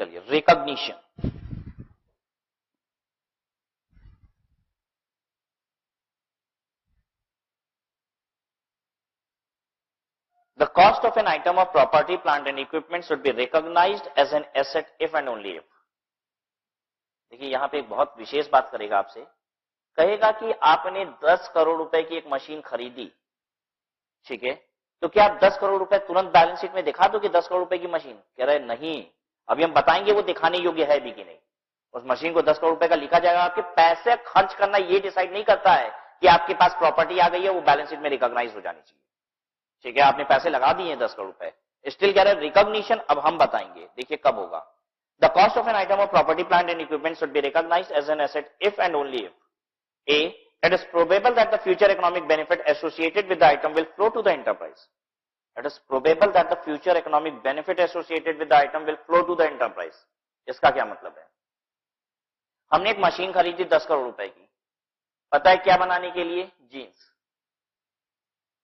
चलिए, recognition. The cost of an item of property, plant and equipment should be recognized as an asset if and only if. देखिए यहां पे एक बहुत विशेष बात करेगा आपसे, कहेगा कि आपने 10 करोड़ रुपए की एक मशीन खरीदी, ठीक है, तो क्या आप 10 करोड़ रुपए तुरंत बैलेंस शीट में दिखा दो कि 10 करोड़ रुपए की मशीन? कह रहे नहीं, अभी हम बताएंगे वो दिखाने योग्य है भी कि नहीं। उस मशीन को 10 करोड़ रुपए का लिखा जाएगा। आपके पैसे खर्च करना ये डिसाइड नहीं करता है कि आपके पास प्रॉपर्टी आ गई है, वो बैलेंस शीट में रिकॉग्नाइज हो जानी चाहिए, ठीक है। आपने पैसे लगा दिए 10 करोड़ रुपए, स्टिल कह रहे रिकॉग्निशन अब हम बताएंगे। देखिए कब होगा। The cost of an item of property, plant and equipment should be recognised as an asset if and only if A, it is probable that the future economic benefit associated with the item will flow to the enterprise. It is probable that the future economic benefit associated with the item will flow to the enterprise. इसका क्या मतलब है? हमने एक machine खरीदी 10 करोड़ रुपए की, पता है क्या बनाने के लिए? जीन्स।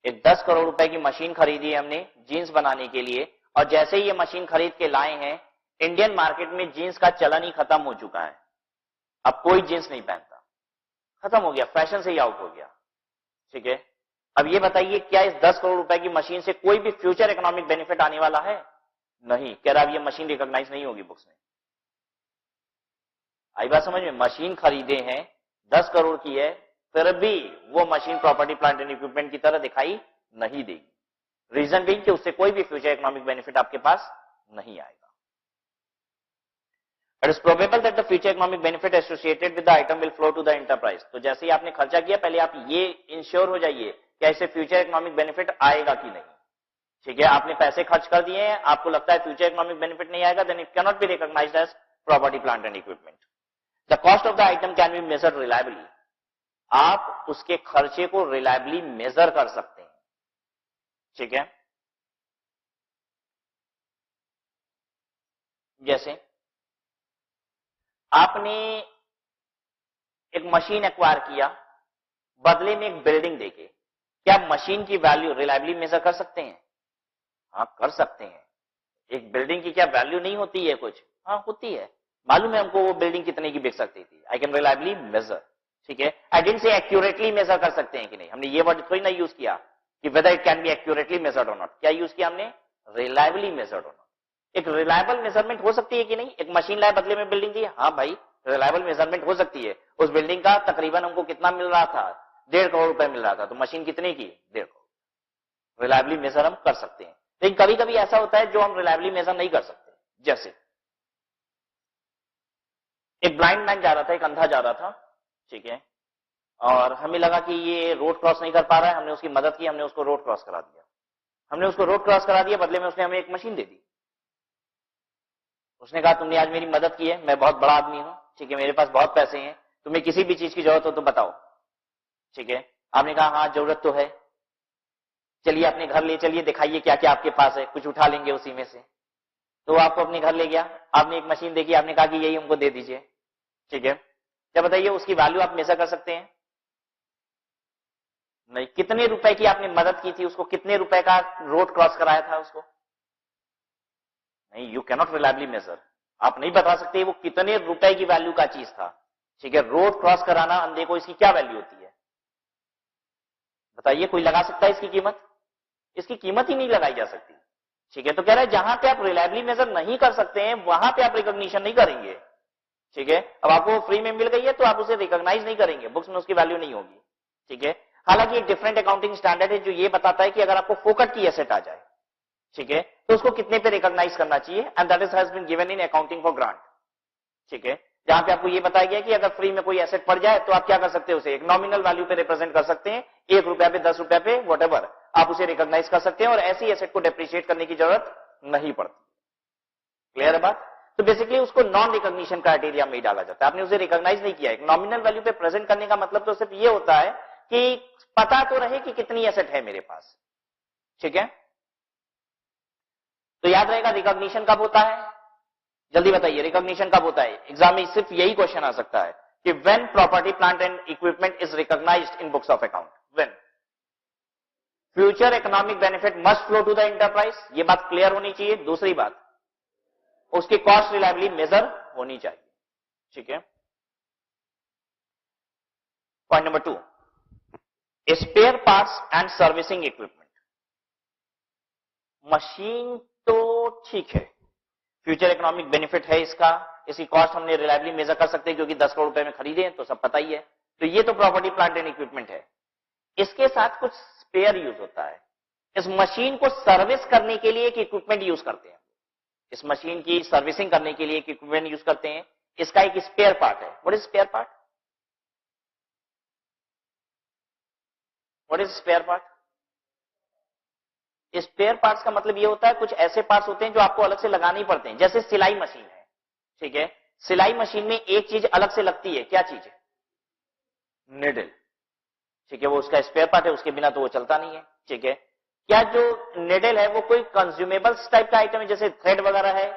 एक 10 करोड़ रुपए की मशीन खरीदी है हमने जीन्स बनाने के लिए, और जैसे ही ये मशीन खरीद के लाए हैं, इंडियन मार्केट में जीन्स का चलन ही खत्म हो चुका है। अब कोई जीन्स नहीं पहनता, खत्म हो गया, फैशन से ही आउट हो गया, ठीक है। अब ये बताइए क्या इस 10 करोड़ रुपए की मशीन से कोई भी फ्यूचर इकोनॉमिक बेनिफिट आने वाला है? नहीं। कह रहा अब ये मशीन रिकॉग्नाइज नहीं होगी बुक्स में। आई बात समझ में? मशीन खरीदे हैं 10 करोड़ की है, फिर भी वो machine property, plant and equipment की तरह दिखाई नहीं देगी। रीजन भी कि उससे कोई भी फ्यूचर इकोनॉमिक बेनिफिट आपके पास नहीं आएगा। It is probable that the future economic benefit associated with the item will flow to the enterprise. तो जैसे ही आपने खर्चा किया, पहले आप ये इंश्योर हो जाइए कि ऐसे फ्यूचर इकोनॉमिक बेनिफिट आएगा कि नहीं, ठीक है। आपने पैसे खर्च कर दिए हैं, आपको लगता है फ्यूचर इकोनॉमिक बेनिफिट नहीं आएगा, then it can not be recognised as property, plant and equipment. The cost of the item can be measured reliably. आप उसके खर्चे को रिलायबली मेजर कर सकते हैं, ठीक है। जैसे आपने एक मशीन एक्वायर किया, बदले में एक बिल्डिंग देके, क्या मशीन की वैल्यू रिलायबली मेजर कर सकते हैं? हाँ कर सकते हैं। एक बिल्डिंग की क्या वैल्यू नहीं होती है कुछ? हाँ होती है। मालूम है हमको वो बिल्डिंग कितने की बिक सकती थी। आई कैन रिलायबली मेजर, ठीक है। I didn't say accurately measure कर सकते हैं कि नहीं, हमने ये वर्ड थोड़ी ना यूज किया कि whether it can be accurately measured और नॉट। क्या यूज किया हमने? रिलायबली मेजर्ड और नॉट। एक रिलायबल मेजरमेंट हो सकती है कि नहीं? एक मशीन लाए, बदले में बिल्डिंग दी, हाँ भाई रिलायबल मेजरमेंट हो सकती है। उस बिल्डिंग का तकरीबन हमको कितना मिल रहा था? 1.5 करोड़ रुपए मिल रहा था, तो मशीन कितने की? 1.5 करोड़। रिलायबली मेजर हम कर सकते हैं, लेकिन कभी कभी ऐसा होता है जो हम रिलायबली मेजर नहीं कर सकते। जैसे एक ब्लाइंड मैन जा रहा था, एक अंधा जा रहा था, ठीक है, और हमें लगा कि ये रोड क्रॉस नहीं कर पा रहा है, हमने उसकी मदद की, हमने उसको रोड क्रॉस करा दिया। हमने उसको रोड क्रॉस करा दिया, बदले में उसने हमें एक मशीन दे दी। उसने कहा तुमने आज मेरी मदद की है, मैं बहुत बड़ा आदमी हूं, ठीक है, मेरे पास बहुत पैसे हैं, तुम्हें किसी भी चीज की जरूरत हो तो बताओ, ठीक है। आपने कहा हाँ जरूरत तो है, चलिए अपने घर ले चलिए, दिखाइए क्या क्या आपके पास है, कुछ उठा लेंगे उसी में से। तो आपको अपने घर ले गया, आपने एक मशीन देखी, आपने कहा कि यही हमको दे दीजिए, ठीक है। क्या बताइए उसकी वैल्यू आप मेजर कर सकते हैं? नहीं। कितने रुपए की आपने मदद की थी उसको, कितने रुपए का रोड क्रॉस कराया था उसको? नहीं, you can not reliably measure. आप नहीं बता सकते वो कितने रुपए की वैल्यू का चीज था, ठीक है। रोड क्रॉस कराना अंधे को, इसकी क्या वैल्यू होती है बताइए? कोई लगा सकता है इसकी कीमत? इसकी कीमत ही नहीं लगाई जा सकती, ठीक है। तो कह रहा है जहां पे आप रिलायबली मेजर नहीं कर सकते हैं वहां पे आप रिकॉग्निशन नहीं करेंगे, ठीक है। अब आपको फ्री में मिल गई है तो आप उसे रिकॉग्नाइज नहीं करेंगे, बुक्स में उसकी वैल्यू नहीं होगी, ठीक है। हालांकि एक डिफरेंट अकाउंटिंग स्टैंडर्ड है जो ये बताता है कि अगर आपको फोकट की एसेट आ जाए, ठीक है, तो उसको कितने पे रिकॉग्नाइज करना चाहिए, and that is has been given in accounting for grant, ठीक है। जहां पे आपको ये बताया गया कि अगर फ्री में कोई एसेट पड़ जाए तो आप क्या कर सकते हैं, उसे एक नॉमिनल वैल्यू पे रिप्रेजेंट कर सकते हैं, 1 रुपया पे, 10 रुपया पे, व्हाटएवर, आप उसे रिकॉग्नाइज कर सकते हैं और ऐसी एसेट को डेप्रिशिएट करने की जरूरत नहीं पड़ती। क्लियर है बात? तो बेसिकली उसको नॉन रिकॉग्निशन क्राइटेरिया में डाला जाता है। आपने उसे रिकॉग्नाइज नहीं किया, एक नॉमिनल वैल्यू पे प्रेजेंट करने का मतलब तो सिर्फ ये होता है कि पता तो रहे कि कितनी एसेट है मेरे पास, ठीक है। तो याद रहेगा रिकॉग्निशन कब होता है? जल्दी बताइए रिकॉग्निशन कब होता है? एग्जाम में सिर्फ यही क्वेश्चन आ सकता है कि when property, plant and equipment is recognised in books of account, when future economic benefit must flow to the enterprise. ये बात क्लियर होनी चाहिए। दूसरी बात, उसकी कॉस्ट रिलायबली मेजर होनी चाहिए। ठीक है। Point number 2, spare parts and servicing equipment. Machine तो ठीक है, फ्यूचर इकोनॉमिक बेनिफिट है इसका, इसकी कॉस्ट हमने रिलायबली मेजर कर सकते हैं क्योंकि 10 करोड़ रुपए में खरीदे हैं तो सब पता ही है। तो ये तो प्रॉपर्टी प्लांट एंड इक्विपमेंट है। इसके साथ कुछ स्पेयर यूज होता है। इस मशीन को सर्विस करने के लिए एक इक्विपमेंट यूज करते हैं, इस मशीन की सर्विसिंग करने के लिए एक इक्विपमेंट यूज करते हैं, इसका एक स्पेयर पार्ट है। What is spare part? What is spare part? Spare parts का मतलब ये होता है कुछ ऐसे पार्ट्स होते हैं जो आपको अलग से लगाने ही पड़ते हैं। जैसे सिलाई मशीन है, ठीक है, सिलाई मशीन में एक चीज अलग से लगती है, क्या चीज है? निडल। ठीक है, वो उसका स्पेयर पार्ट है, उसके बिना तो वो चलता नहीं है। ठीक है, क्या जो निडल है वो कोई कंज्यूमेबल्स टाइप का आइटम है जैसे थ्रेड वगैरह है,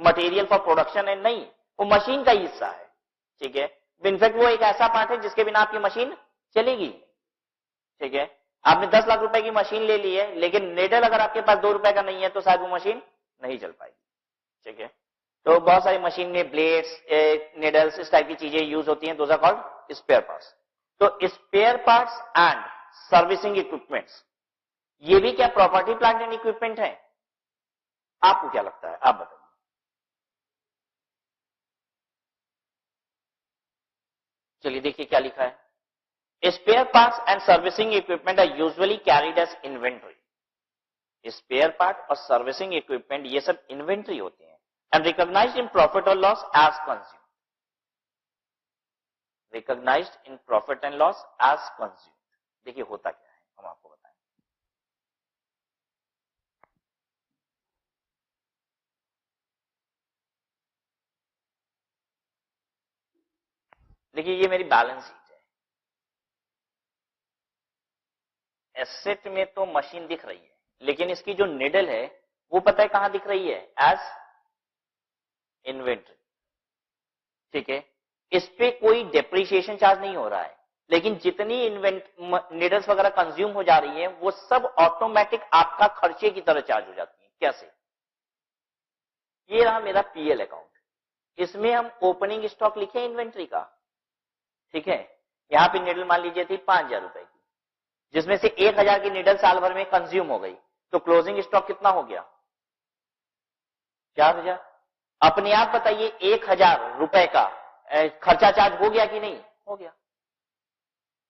मटेरियल फॉर प्रोडक्शन है? नहीं, वो मशीन का ही हिस्सा है। ठीक है, इनफैक्ट वो एक ऐसा पार्ट है जिसके बिना आपकी मशीन चलेगी। ठीक है, आपने 10 लाख रुपए की मशीन ले ली है, लेकिन निडल अगर आपके पास 2 रुपए का नहीं है तो शायद वो मशीन नहीं चल पाएगी। ठीक है, तो बहुत सारी मशीन में ब्लेड्स, निडल्स, इस टाइप की चीजें यूज होती हैं, those are called spare parts. तो spare parts and servicing equipments, ये भी क्या प्रॉपर्टी प्लांट एंड इक्विपमेंट है? आपको क्या लगता है, आप बताइए। चलिए देखिए क्या लिखा है। Spare parts and servicing equipment are usually carried as inventory. Spare part और सर्विसिंग इक्विपमेंट ये सब इन्वेंट्री होते हैं एंड रिकॉग्नाइज्ड इन प्रॉफिट और loss as consume. Recognised in profit and loss as consume. देखिए होता क्या है, हम आपको बताएं। देखिए ये मेरी बैलेंस शीट है। एसेट में तो मशीन दिख रही है, लेकिन इसकी जो निडल है वो पता है कहां दिख रही है? As inventory. ठीक है, इस पे कोई डेप्रिसिएशन चार्ज नहीं हो रहा है, लेकिन जितनी निडल्स वगैरह कंज्यूम हो जा रही है वो सब ऑटोमेटिक आपका खर्चे की तरह चार्ज हो जाती है। कैसे? ये रहा मेरा पीएल अकाउंट, इसमें हम ओपनिंग स्टॉक लिखे इन्वेंट्री का। ठीक है, यहां पे निडल मान लीजिए थी 5,000 रुपए की, जिसमें से 1,000 की निडल साल भर में कंज्यूम हो गई, तो क्लोजिंग स्टॉक कितना हो गया? 4,000। अपने आप बताइए 1,000 रुपए का खर्चा चार्ज हो गया कि नहीं हो गया?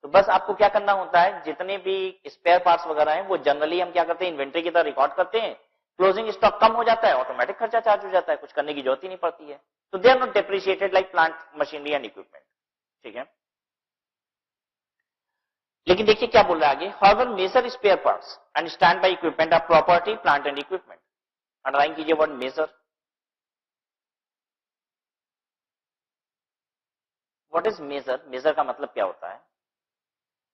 तो बस आपको क्या करना होता है, जितने भी स्पेयर पार्ट्स वगैरह हैं वो जनरली हम क्या करते हैं, इन्वेंट्री की तरह रिकॉर्ड करते हैं। क्लोजिंग स्टॉक कम हो जाता है, ऑटोमेटिक खर्चा चार्ज हो जाता है, कुछ करने की जरूरत ही नहीं पड़ती है। तो they are not depreciated like plant, machinery and equipment. ठीक है, लेकिन देखिए क्या बोल रहा है आगे। However major spare parts and stand by equipment are property plant and equipment. Underline कीजिए word major. What is major? Major का मतलब क्या होता है?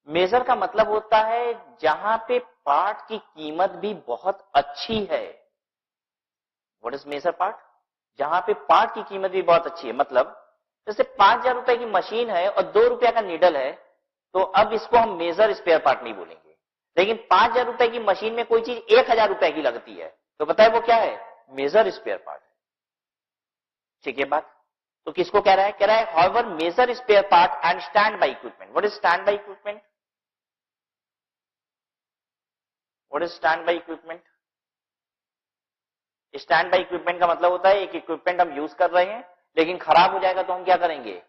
मेजर का मतलब होता है जहां पे पार्ट की कीमत भी बहुत अच्छी है। What is major part? जहां पे पार्ट की कीमत भी बहुत अच्छी है। मतलब जैसे 5,000 रुपए की मशीन है और 2 रुपया का नीडल है, तो अब इसको हम मेजर स्पेयर पार्ट नहीं बोलेंगे। लेकिन 5,000 रुपए की मशीन में कोई चीज 1,000 रुपए की लगती है, तो पता है वो क्या है? मेजर स्पेयर पार्ट है। ठीक है बात? तो किसको कह रहा है? कह रहा है however major spare part and stand by equipment. What is stand by equipment? What is stand by equipment? Stand by equipment का मतलब होता है एक इक्विपमेंट हम यूज कर रहे हैं, लेकिन खराब हो जाएगा तो हम क्या करेंगे?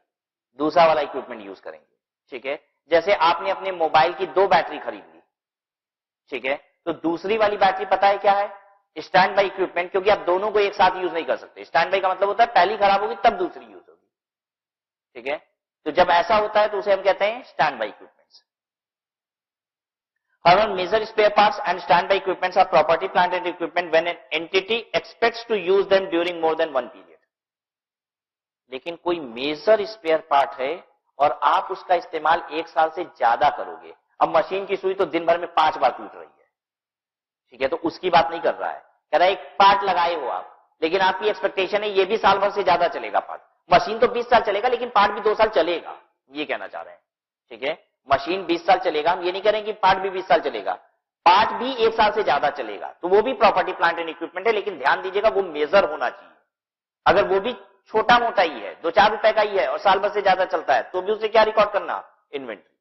दूसरा वाला इक्विपमेंट यूज करेंगे। ठीक है, जैसे आपने अपने मोबाइल की 2 बैटरी खरीद ली, ठीक है, तो दूसरी वाली बैटरी पता है क्या है? स्टैंड बाय इक्विपमेंट, क्योंकि आप दोनों को एक साथ यूज नहीं कर सकते। स्टैंड बाय का मतलब होता है पहली खराब होगी तब दूसरी यूज होगी। ठीक है, तो जब ऐसा होता है तो उसे हम कहते हैं stand by equipments. However, major spare parts and standby equipments are property, plant and equipment when an entity expects to use them during more than one period. लेकिन कोई मेजर स्पेयर पार्ट है और आप उसका इस्तेमाल 1 साल से ज्यादा करोगे। अब मशीन की सुई तो दिन भर में 5 बार टूट रही है, ठीक है, तो उसकी बात नहीं कर रहा है। कह रहा है एक पार्ट लगाए हो आप, लेकिन आपकी एक्सपेक्टेशन है ये भी साल भर से ज्यादा चलेगा पार्ट। मशीन तो 20 साल चलेगा, लेकिन पार्ट भी 2 साल चलेगा, ये कहना चाह रहे हैं। ठीक है, मशीन 20 साल चलेगा, हम ये नहीं करेंगे कि पार्ट भी 20 साल चलेगा, पार्ट भी 1 साल से ज्यादा चलेगा, तो वो भी प्रॉपर्टी प्लांट एंड इक्विपमेंट है। लेकिन ध्यान दीजिएगा वो मेजर होना चाहिए। अगर वो भी छोटा मोटा ही है, 2-4 रुपए का ही है और साल भर से ज्यादा चलता है, तो भी उसे क्या रिकॉर्ड करना? इन्वेंट्री।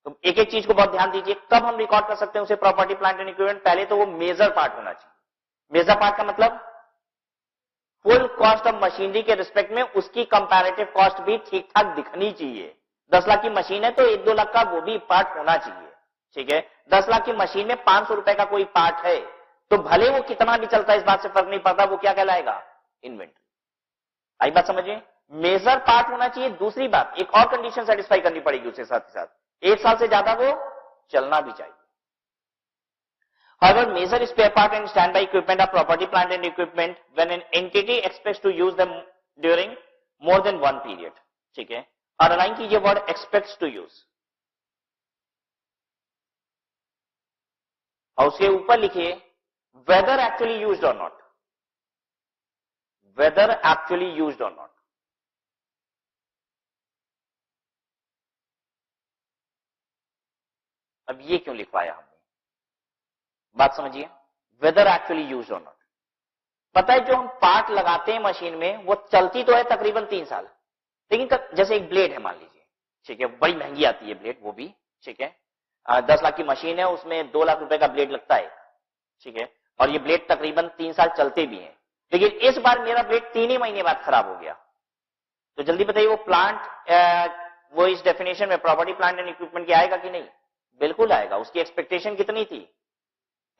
तो एक एक चीज को बहुत ध्यान दीजिए, कब हम रिकॉर्ड कर सकते हैं उसे प्रॉपर्टी प्लांट एंड इक्विपमेंट? पहले तो वो मेजर पार्ट होना चाहिए। मेजर पार्ट का मतलब फुल कॉस्ट ऑफ मशीनरी के रिस्पेक्ट में उसकी कंपैरेटिव कॉस्ट भी ठीक ठाक दिखनी चाहिए। 10 लाख की मशीन है तो 1-2 लाख का वो भी पार्ट होना चाहिए, ठीक है। 10 लाख की मशीन में 500 रुपए का कोई पार्ट है तो भले वो कितना भी चलता है इस बात से फर्क नहीं पड़ता, वो क्या कहलाएगा? इन्वेंट्री। आई बात समझिए, मेजर पार्ट होना चाहिए। दूसरी बात, एक और कंडीशन सेटिस्फाई करनी पड़ेगी उसके साथ ही साथ, 1 साल से ज्यादा वो चलना भी चाहिए। However, major spare part and standby equipment are property, plant and equipment when an entity expects to use them during more than one period. ठीक है, और अलाइन कीजिए वर्ड expects to use, और उसके ऊपर लिखिए whether actually used or not. Whether actually used or not. अब ये क्यों लिखवाया हमने? बात समझिए, whether actually used or not. पता है जो हम पार्ट लगाते हैं मशीन में वो चलती तो है तकरीबन 3 साल, लेकिन जैसे एक ब्लेड है मान लीजिए, ठीक है, बड़ी महंगी आती है ब्लेड, वो भी ठीक है, 10 लाख की मशीन है, उसमें 2 लाख रुपए का ब्लेड लगता है, ठीक है, और ये ब्लेड तकरीबन 3 साल चलते भी हैं। लेकिन इस बार मेरा ब्लेड 3 ही महीने बाद खराब हो गया, तो जल्दी बताइए वो प्लांट वो इस डेफिनेशन में प्रॉपर्टी प्लांट एंड इक्विपमेंट की आएगा कि नहीं? बिल्कुल आएगा। उसकी एक्सपेक्टेशन कितनी थी?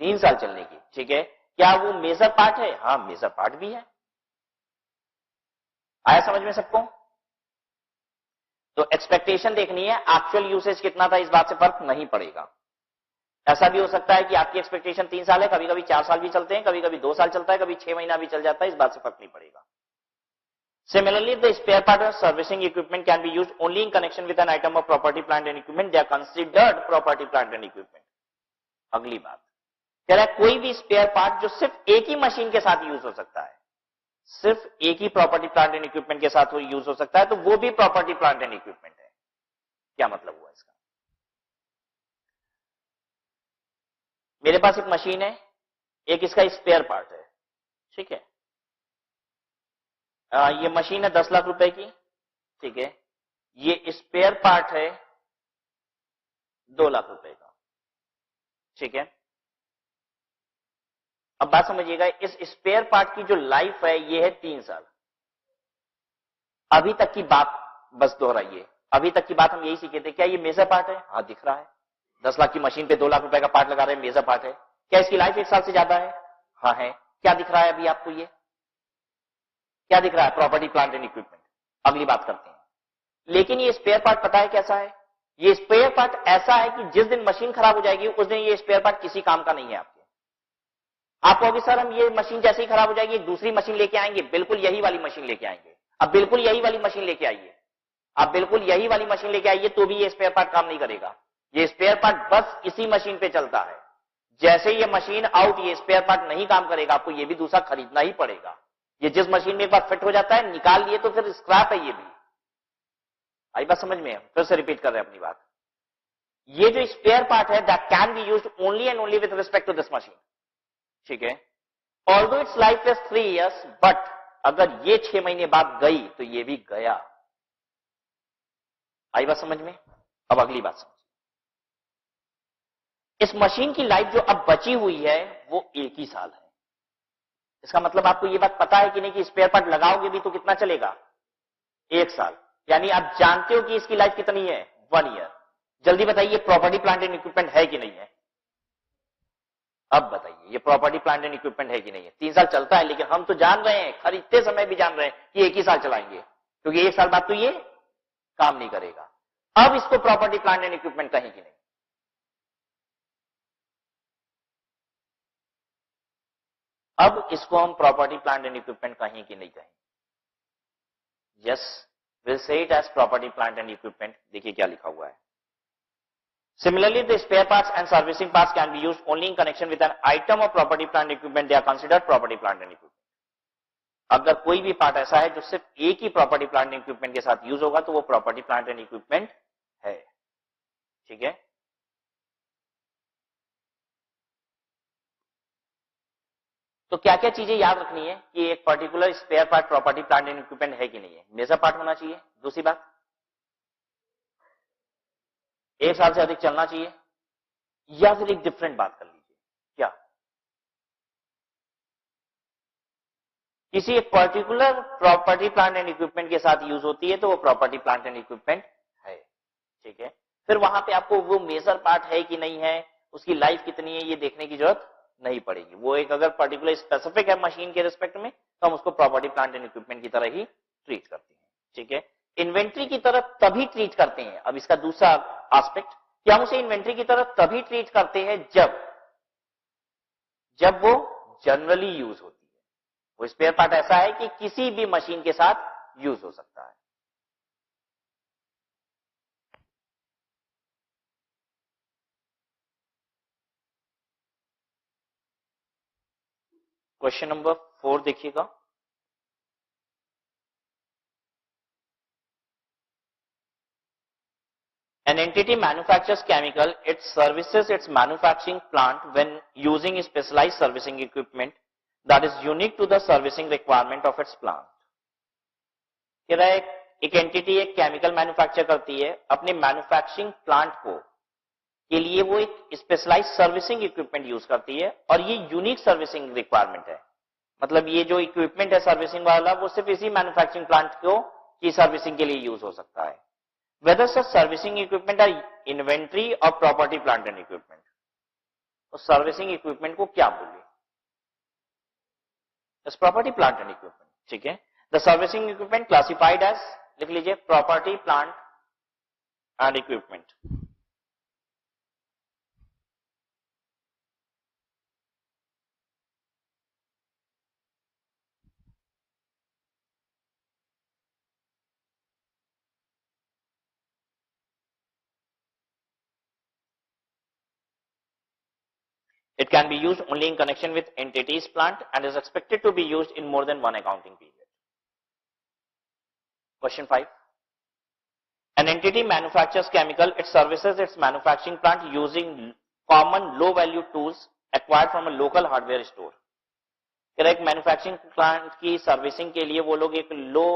3 साल चलने की, ठीक है। क्या वो मेजर पार्ट है? हाँ, मेजर पार्ट भी है। आया समझ में सबको? तो एक्सपेक्टेशन देखनी है, एक्चुअल यूसेज कितना था इस बात से फर्क नहीं पड़ेगा। ऐसा भी हो सकता है कि आपकी एक्सपेक्टेशन 3 साल है, कभी कभी 4 साल भी चलते हैं, कभी कभी 2 साल चलता है, कभी 6 महीना भी चल जाता है, इस बात से फर्क नहीं पड़ेगा। Similarly, the spare part or servicing equipment can be used only in connection with an item of property, plant and equipment. They are considered property, plant and equipment. अगली बात कह रहा है कोई भी स्पेयर पार्ट जो सिर्फ एक ही मशीन के साथ यूज हो सकता है, सिर्फ एक ही प्रॉपर्टी प्लांट एंड इक्विपमेंट के साथ यूज हो सकता है, तो वो भी प्रॉपर्टी प्लांट एंड इक्विपमेंट है। क्या मतलब हुआ इसका? मेरे पास एक मशीन है, एक इसका स्पेयर पार्ट है, ठीक है। ये मशीन है 10 लाख रुपए की, ठीक है। ये स्पेयर पार्ट है 2 लाख रुपए का, ठीक है। अब बात समझिएगा, इस स्पेयर पार्ट की जो लाइफ है ये है 3 साल। अभी तक की बात बस दोहराइए, अभी तक की बात हम यही सीखे थे। क्या ये मेजर पार्ट है? हाँ दिख रहा है, 10 लाख की मशीन पे 2 लाख रुपए का पार्ट लगा रहे हैं, मेजर पार्ट है। क्या इसकी लाइफ 1 साल से ज्यादा है? हाँ है। क्या दिख रहा है अभी आपको? ये क्या दिख रहा है? Property plant and equipment. अगली बात करते हैं। लेकिन ये स्पेयर पार्ट पता है कैसा है? ये स्पेयर पार्ट ऐसा है कि जिस दिन मशीन खराब हो जाएगी उस दिन ये स्पेयर पार्ट किसी काम का नहीं है आपके। आप कहोगे सर हम ये मशीन जैसे ही खराब हो जाएगी एक दूसरी मशीन लेके आएंगे, बिल्कुल यही वाली मशीन लेके आएंगे। अब बिल्कुल यही वाली मशीन लेके आइए, आप बिल्कुल यही वाली मशीन लेके आइए तो भी ये स्पेयर पार्ट काम नहीं करेगा। ये स्पेयर पार्ट बस इसी मशीन पे चलता है। जैसे ये मशीन आउट, ये स्पेयर पार्ट नहीं काम करेगा, आपको ये भी दूसरा खरीदना ही पड़ेगा। ये जिस मशीन में एक बार फिट हो जाता है, निकाल लिए तो फिर स्क्रैप है ये भी। आई बात समझ में? फिर से रिपीट कर रहे हैं अपनी बात। ये जो स्पेयर पार्ट है that can be used only and only with respect to this machine, ठीक है। Although its life is 3 years, but अगर ये 6 महीने बाद गई तो ये भी गया। आई बात समझ में? अब अगली बात समझ, इस मशीन की लाइफ जो अब बची हुई है वो 1 ही साल है। इसका मतलब आपको ये बात पता है कि नहीं कि स्पेयर पार्ट लगाओगे भी तो कितना चलेगा? 1 साल। यानी आप जानते हो कि इसकी लाइफ कितनी है? 1 year। जल्दी बताइए प्रॉपर्टी प्लांट एंड इक्विपमेंट है कि नहीं है? अब बताइए ये प्रॉपर्टी प्लांट एंड इक्विपमेंट है कि नहीं है? 3 साल चलता है, लेकिन हम तो जान रहे हैं, खरीदते समय भी जान रहे हैं कि 1 ही साल चलाएंगे, क्योंकि 1 साल बाद तो ये काम नहीं करेगा। अब इसको प्रॉपर्टी प्लांट एंड इक्विपमेंट कहें कि नहीं? अब इसको हम प्रॉपर्टी प्लांट एंड इक्विपमेंट कहें कि नहीं कहें? Yes, will say it as property plant and equipment. देखिए क्या लिखा हुआ है। Similarly, the spare parts and servicing parts can be used only in connection with an item of property, plant, and equipment. They are considered property, plant, and equipment. अगर कोई भी part ऐसा है जो सिर्फ एक ही प्रॉपर्टी प्लांट एंड इक्विपमेंट के साथ यूज होगा तो वो प्रॉपर्टी प्लांट एंड इक्विपमेंट है, ठीक है। तो क्या क्या चीजें याद रखनी है कि एक particular spare part property plant and equipment है कि नहीं है? मेजर पार्ट होना चाहिए। दूसरी बात, 1 साल से अधिक चलना चाहिए, या फिर एक डिफरेंट बात कर लीजिए, क्या किसी एक particular property plant and equipment के साथ यूज होती है तो वो प्रॉपर्टी प्लांट एंड इक्विपमेंट है। ठीक है, फिर वहां पे आपको वो मेजर पार्ट है कि नहीं है, उसकी लाइफ कितनी है, ये देखने की जरूरत नहीं पड़ेगी। वो एक अगर पर्टिकुलर स्पेसिफिक है मशीन के रिस्पेक्ट में तो हम उसको प्रॉपर्टी प्लांट एंड इक्विपमेंट की तरह ही ट्रीट करते हैं। ठीक है, इन्वेंट्री की तरह तभी ट्रीट करते हैं, अब इसका दूसरा एस्पेक्ट कि हम उसे इन्वेंट्री की तरह तभी ट्रीट करते हैं जब वो जनरली यूज होती है। वो स्पेयर पार्ट ऐसा है कि किसी भी मशीन के साथ यूज हो सकता है। क्वेश्चन नंबर 4 देखिएगा। An entity manufactures chemical, it services its manufacturing plant when using specialized servicing equipment that is unique to the servicing requirement of its plant. कह रहा है एक एंटिटी एक केमिकल मैन्युफैक्चर करती है, अपने मैन्युफैक्चरिंग प्लांट को के लिए वो एक स्पेशलाइज्ड सर्विसिंग इक्विपमेंट यूज करती है और ये यूनिक सर्विसिंग रिक्वायरमेंट है। मतलब ये जो इक्विपमेंट है सर्विसिंग वाला वो सिर्फ इसी मैन्युफैक्चरिंग प्लांट को की सर्विसिंग के लिए यूज हो सकता है। Whether such servicing equipment are inventory or property plant and equipment, तो सर्विसिंग इक्विपमेंट को क्या बोले? Property plant and equipment. ठीक है, the servicing equipment classified as, लिख लीजिए, property plant and equipment. It can be used only in connection with entities plant and is expected to be used in more than one accounting period. Question 5. An entity manufactures chemical, it services its manufacturing plant using common low value tools acquired from a local hardware store. एक manufacturing plant की servicing के लिए वो लोग एक low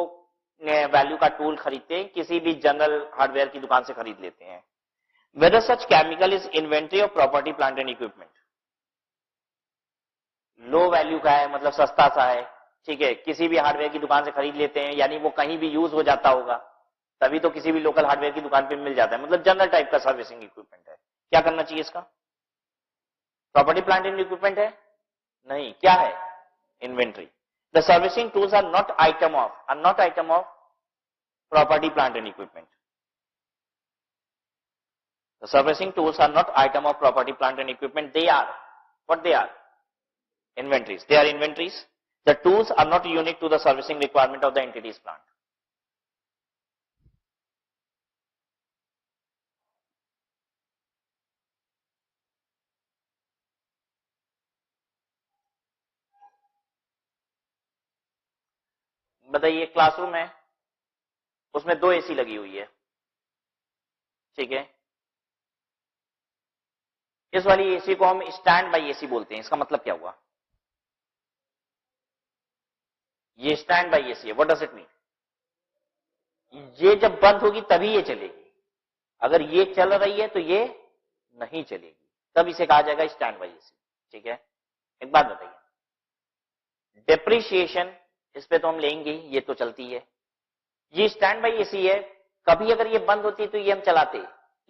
value का tool खरीदते हैं, किसी भी जनरल हार्डवेयर की दुकान से खरीद लेते हैं। Whether such chemical is inventory or property plant and equipment. Low value का है मतलब सस्ता सा है, ठीक है, किसी भी हार्डवेयर की दुकान से खरीद लेते हैं, यानी वो कहीं भी यूज हो जाता होगा, तभी तो किसी भी लोकल हार्डवेयर की दुकान पे मिल जाता है, मतलब जनरल टाइप का सर्विसिंग इक्विपमेंट है। क्या करना चाहिए इसका? प्रॉपर्टी प्लांट एंड इक्विपमेंट है? नहीं, क्या है? Inventory. The servicing tools are not item of property plant and equipment. The servicing tools are not item of property, plant and equipment. They are, what they are? Inventories. They are inventories. The tools are not unique to the servicing requirement of the entity's plant. बताइए, classroom है, उसमें 2 AC लगी हुई है, ठीक है, इस वाली एसी को हम स्टैंड बाई एसी बोलते हैं। इसका मतलब क्या हुआ? ये स्टैंड बाई एसी है। What does it mean? ये जब बंद होगी तभी ये चलेगी, अगर ये चल रही है तो ये नहीं चलेगी, तब इसे कहा जाएगा स्टैंड बाई एसी। ठीक है, एक बात बताइए, डेप्रिसिएशन इस पे तो हम लेंगे, ये तो चलती है, ये स्टैंड बाई एसी है, कभी अगर ये बंद होती तो ये हम चलाते,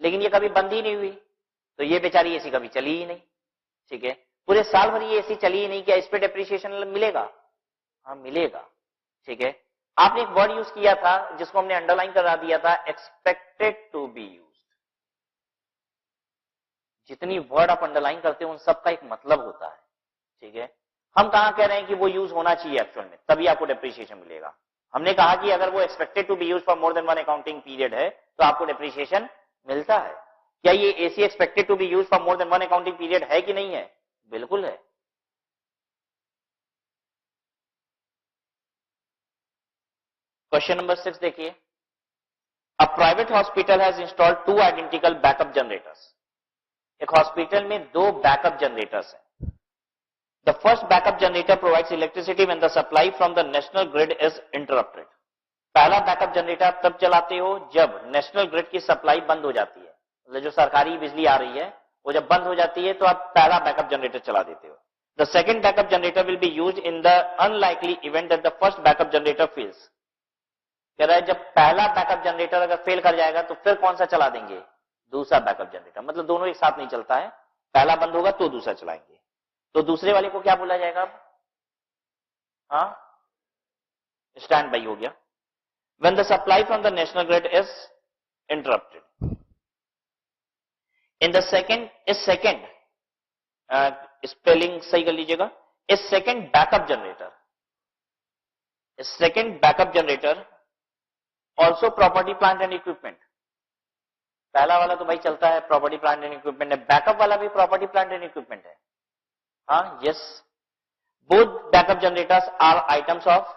लेकिन ये कभी बंद ही नहीं हुई तो ये बेचारी एसी कभी चली ही नहीं। ठीक है, पूरे साल भर ये एसी चली ही नहीं, क्या इस पे डेप्रिसिएशन मिलेगा? हाँ मिलेगा। ठीक है, आपने एक वर्ड यूज किया था जिसको हमने अंडरलाइन करा दिया था, एक्सपेक्टेड टू बी यूज्ड। जितनी वर्ड आप अंडरलाइन करते हो उन सबका एक मतलब होता है। ठीक है, हम कहां कह रहे हैं कि वो यूज होना चाहिए एक्चुअल में, तभी आपको डेप्रिसिएशन मिलेगा। हमने कहा कि अगर वो expected to be use for more than 1 accounting period है तो आपको डेप्रिसिएशन मिलता है। क्या ये AC expected to be use for more than 1 accounting period है कि नहीं है? बिल्कुल है। क्वेश्चन नंबर 6 देखिए, a private hospital has installed 2 identical backup generators. एक हॉस्पिटल में 2 बैकअप जनरेटर्स हैं। The first backup generator provides electricity when the supply from the national grid is interrupted. पहला बैकअप जनरेटर आप तब चलाते हो जब नेशनल ग्रिड की सप्लाई बंद हो जाती है, मतलब जो सरकारी बिजली आ रही है वो जब बंद हो जाती है तो आप पहला बैकअप जनरेटर चला देते हो। The second backup generator will be used in the unlikely event that the first backup generator fails. कह रहा है जब पहला बैकअप जनरेटर अगर फेल कर जाएगा तो फिर कौन सा चला देंगे, दूसरा बैकअप जनरेटर। मतलब दोनों एक साथ नहीं चलता है, पहला बंद होगा तो दूसरा चलाएंगे। तो दूसरे वाले को क्या बोला जाएगा अब, हाँ, स्टैंड बाई हो गया। When the supply from the national grid is interrupted. In the second, spelling सही कर लीजिएगा, is second backup generator also property plant and equipment। पहला वाला तो भाई चलता है प्रॉपर्टी प्लांट एंड इक्विपमेंट है, बैकअप वाला भी प्रॉपर्टी प्लांट एंड इक्विपमेंट है। हाँ, yes, both backup generators are items of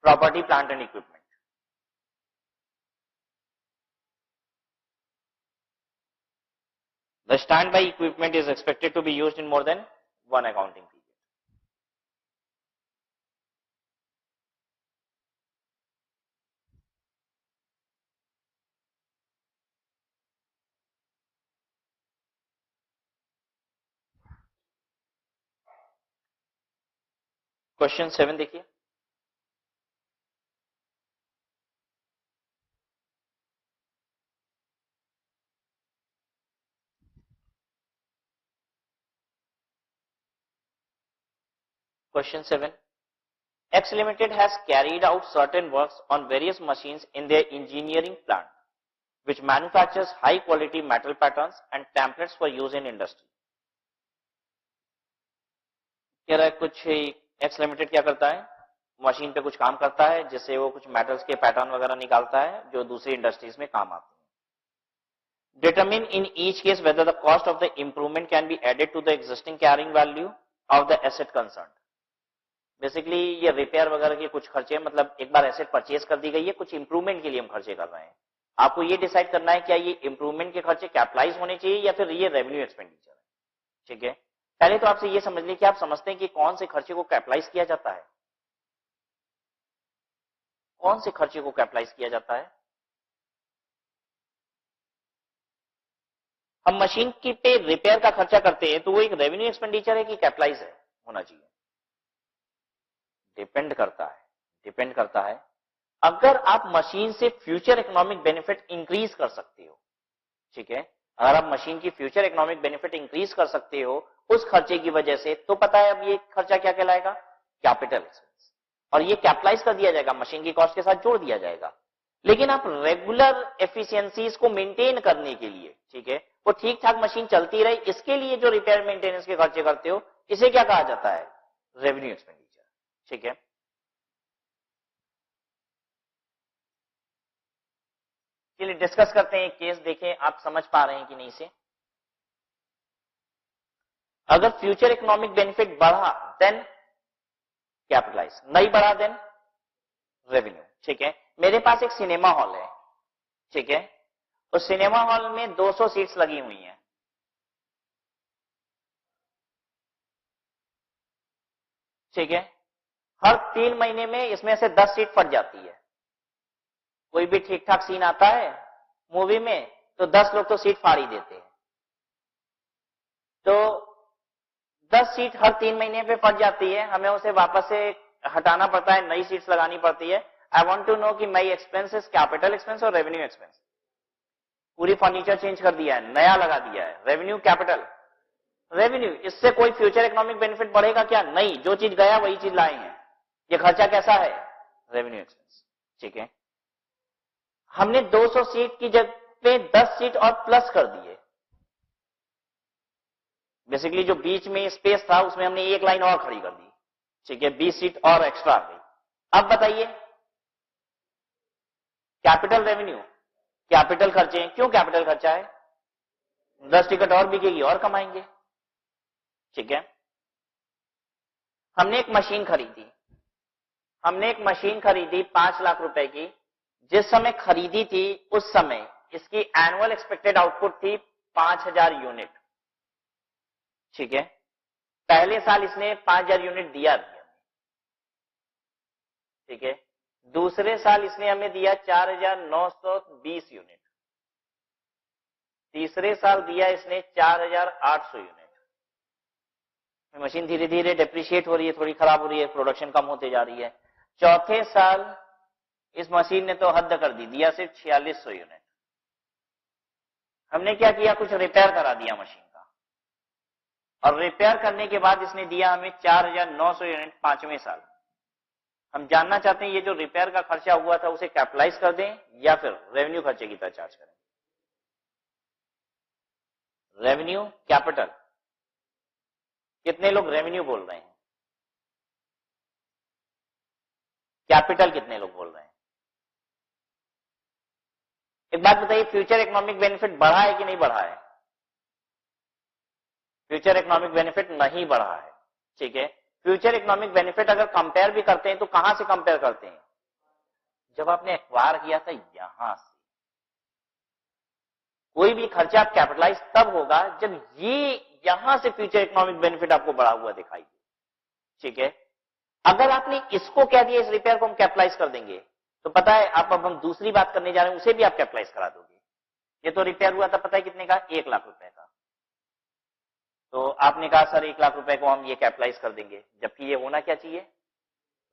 property plant and equipment. The standby equipment is expected to be used in more than one accounting period. Question 7 देखिए। Question 7. X Limited has carried out certain works on various machines in their engineering plant, which manufactures high quality metal patterns and templates for use in industry. कह रहा है कुछ X Limited क्या करता है, machine पे कुछ काम करता है जिससे वो कुछ मेटल्स के पैटर्न वगैरह निकालता है जो दूसरी इंडस्ट्रीज में काम आते हैं। Determine in each case whether the cost of the improvement can be added to the existing carrying value of the asset concerned. Basically ये रिपेयर वगैरह के कुछ खर्चे, मतलब एक बार एसेट परचेज कर दी गई है, कुछ इंप्रूवमेंट के लिए हम खर्चे कर रहे हैं। आपको ये डिसाइड करना है क्या ये इंप्रूवमेंट के खर्चे कैपिटलाइज होने चाहिए या फिर ये रेवेन्यू एक्सपेंडिचर है। ठीक है, पहले तो आपसे ये समझ लीजिए कि आप समझते हैं कि कौन से खर्चे को कैपिटलाइज किया जाता है, कौन से खर्चे को कैपिटलाइज किया जाता है। हम मशीन की पे रिपेयर का खर्चा करते हैं तो वो एक रेवेन्यू एक्सपेंडिचर है कि कैपिटलाइज है, होना चाहिए। डिपेंड करता है। अगर आप मशीन से फ्यूचर इकोनॉमिक बेनिफिट इंक्रीज कर सकते हो, ठीक है, अगर आप मशीन की फ्यूचर इकोनॉमिक बेनिफिट इंक्रीज कर सकते हो उस खर्चे की वजह से, तो पता है अब ये खर्चा क्या कहलाएगा, कैपिटल एक्सपेंस, और ये कैपिटलाइज कर दिया जाएगा, मशीन की कॉस्ट के साथ जोड़ दिया जाएगा। लेकिन आप रेगुलर एफिशिएंसीज को मेंटेन करने के लिए, ठीक है, वो ठीक ठाक मशीन चलती रहे, इसके लिए जो रिपेयर मेंटेनेंस के खर्चे करते हो, इसे क्या कहा जाता है, रेवेन्यू एक्सपेंडिचर। ठीक है, चलिए डिस्कस करते हैं एक केस, देखें आप समझ पा रहे हैं कि नहीं से। अगर फ्यूचर इकोनॉमिक बेनिफिट बढ़ा देन कैपिटलाइज, नहीं बढ़ा देन रेवेन्यू। ठीक है, मेरे पास एक सिनेमा हॉल है, ठीक है, उस सिनेमा हॉल में 200 सीट्स लगी हुई हैं। ठीक है, हर 3 महीने में इसमें से 10 सीट फट जाती है। कोई भी ठीक ठाक सीन आता है मूवी में तो 10 लोग तो सीट फाड़ ही देते हैं। तो 10 सीट हर 3 महीने पे फट जाती है, हमें उसे वापस से हटाना पड़ता है, नई सीट्स लगानी पड़ती है। आई वांट टू नो कि माई एक्सपेंसेस कैपिटल एक्सपेंस और रेवेन्यू एक्सपेंस। पूरी फर्नीचर चेंज कर दिया है, नया लगा दिया है, रेवेन्यू कैपिटल रेवेन्यू। इससे कोई फ्यूचर इकोनॉमिक बेनिफिट बढ़ेगा क्या, नहीं, जो चीज गया वही चीज लाए हैं। ये खर्चा कैसा है, रेवेन्यू एक्सपेंस। ठीक है, हमने 200 सीट की जगह पे 10 सीट और प्लस कर दिए। बेसिकली जो बीच में स्पेस था उसमें हमने एक लाइन और खड़ी कर दी। ठीक है, 20 सीट और एक्स्ट्रा आ गई। अब बताइए, कैपिटल रेवेन्यू, कैपिटल खर्चे। क्यों कैपिटल खर्चा है, 10 टिकट और बिकेगी और कमाएंगे। ठीक है, हमने एक मशीन खरीदी 5 लाख रुपए की। जिस समय खरीदी थी उस समय इसकी एनुअल एक्सपेक्टेड आउटपुट थी 5000 यूनिट। ठीक है, पहले साल इसने 5000 यूनिट दिया, ठीक है। दूसरे साल इसने हमें दिया 4920 यूनिट, तीसरे साल दिया इसने 4800 यूनिट। मशीन धीरे धीरे डेप्रिशिएट हो रही है, थोड़ी खराब हो रही है, प्रोडक्शन कम होते जा रही है। चौथे साल इस मशीन ने तो हद कर दी, दिया सिर्फ 4600 यूनिट। हमने क्या किया, कुछ रिपेयर करा दिया मशीन का, और रिपेयर करने के बाद इसने दिया हमें 4900 यूनिट 5वें साल। हम जानना चाहते हैं ये जो रिपेयर का खर्चा हुआ था उसे कैपिटलाइज कर दें या फिर रेवेन्यू खर्चे की तरह चार्ज करें। रेवेन्यू कैपिटल, कितने लोग रेवेन्यू बोल रहे हैं? कैपिटल कितने लोग बोल रहे हैं? एक बात बताइए, फ्यूचर इकोनॉमिक बेनिफिट बढ़ा है कि नहीं बढ़ा है? फ्यूचर इकोनॉमिक बेनिफिट नहीं बढ़ा है, ठीक है। फ्यूचर इकोनॉमिक बेनिफिट अगर कंपेयर भी करते हैं तो कहां से कंपेयर करते हैं? जब आपने एक्वायर किया था यहां से। कोई भी खर्चा आप कैपिटलाइज तब होगा जब ये यहां से फ्यूचर इकोनॉमिक बेनिफिट आपको बढ़ा हुआ दिखाई दे, ठीक है। अगर आपने इसको कह दिया इस रिपेयर को हम कैपिटलाइज कर देंगे, तो पता है आप, अब हम दूसरी बात करने जा रहे हैं, उसे भी आप कैपिटलाइज करा दोगे। ये तो रिपेयर हुआ था, पता है कितने का? 1 लाख रुपए का। तो आपने कहा सर 1 लाख रुपए को हम ये कैपिटलाइज कर देंगे, जबकि ये होना क्या चाहिए?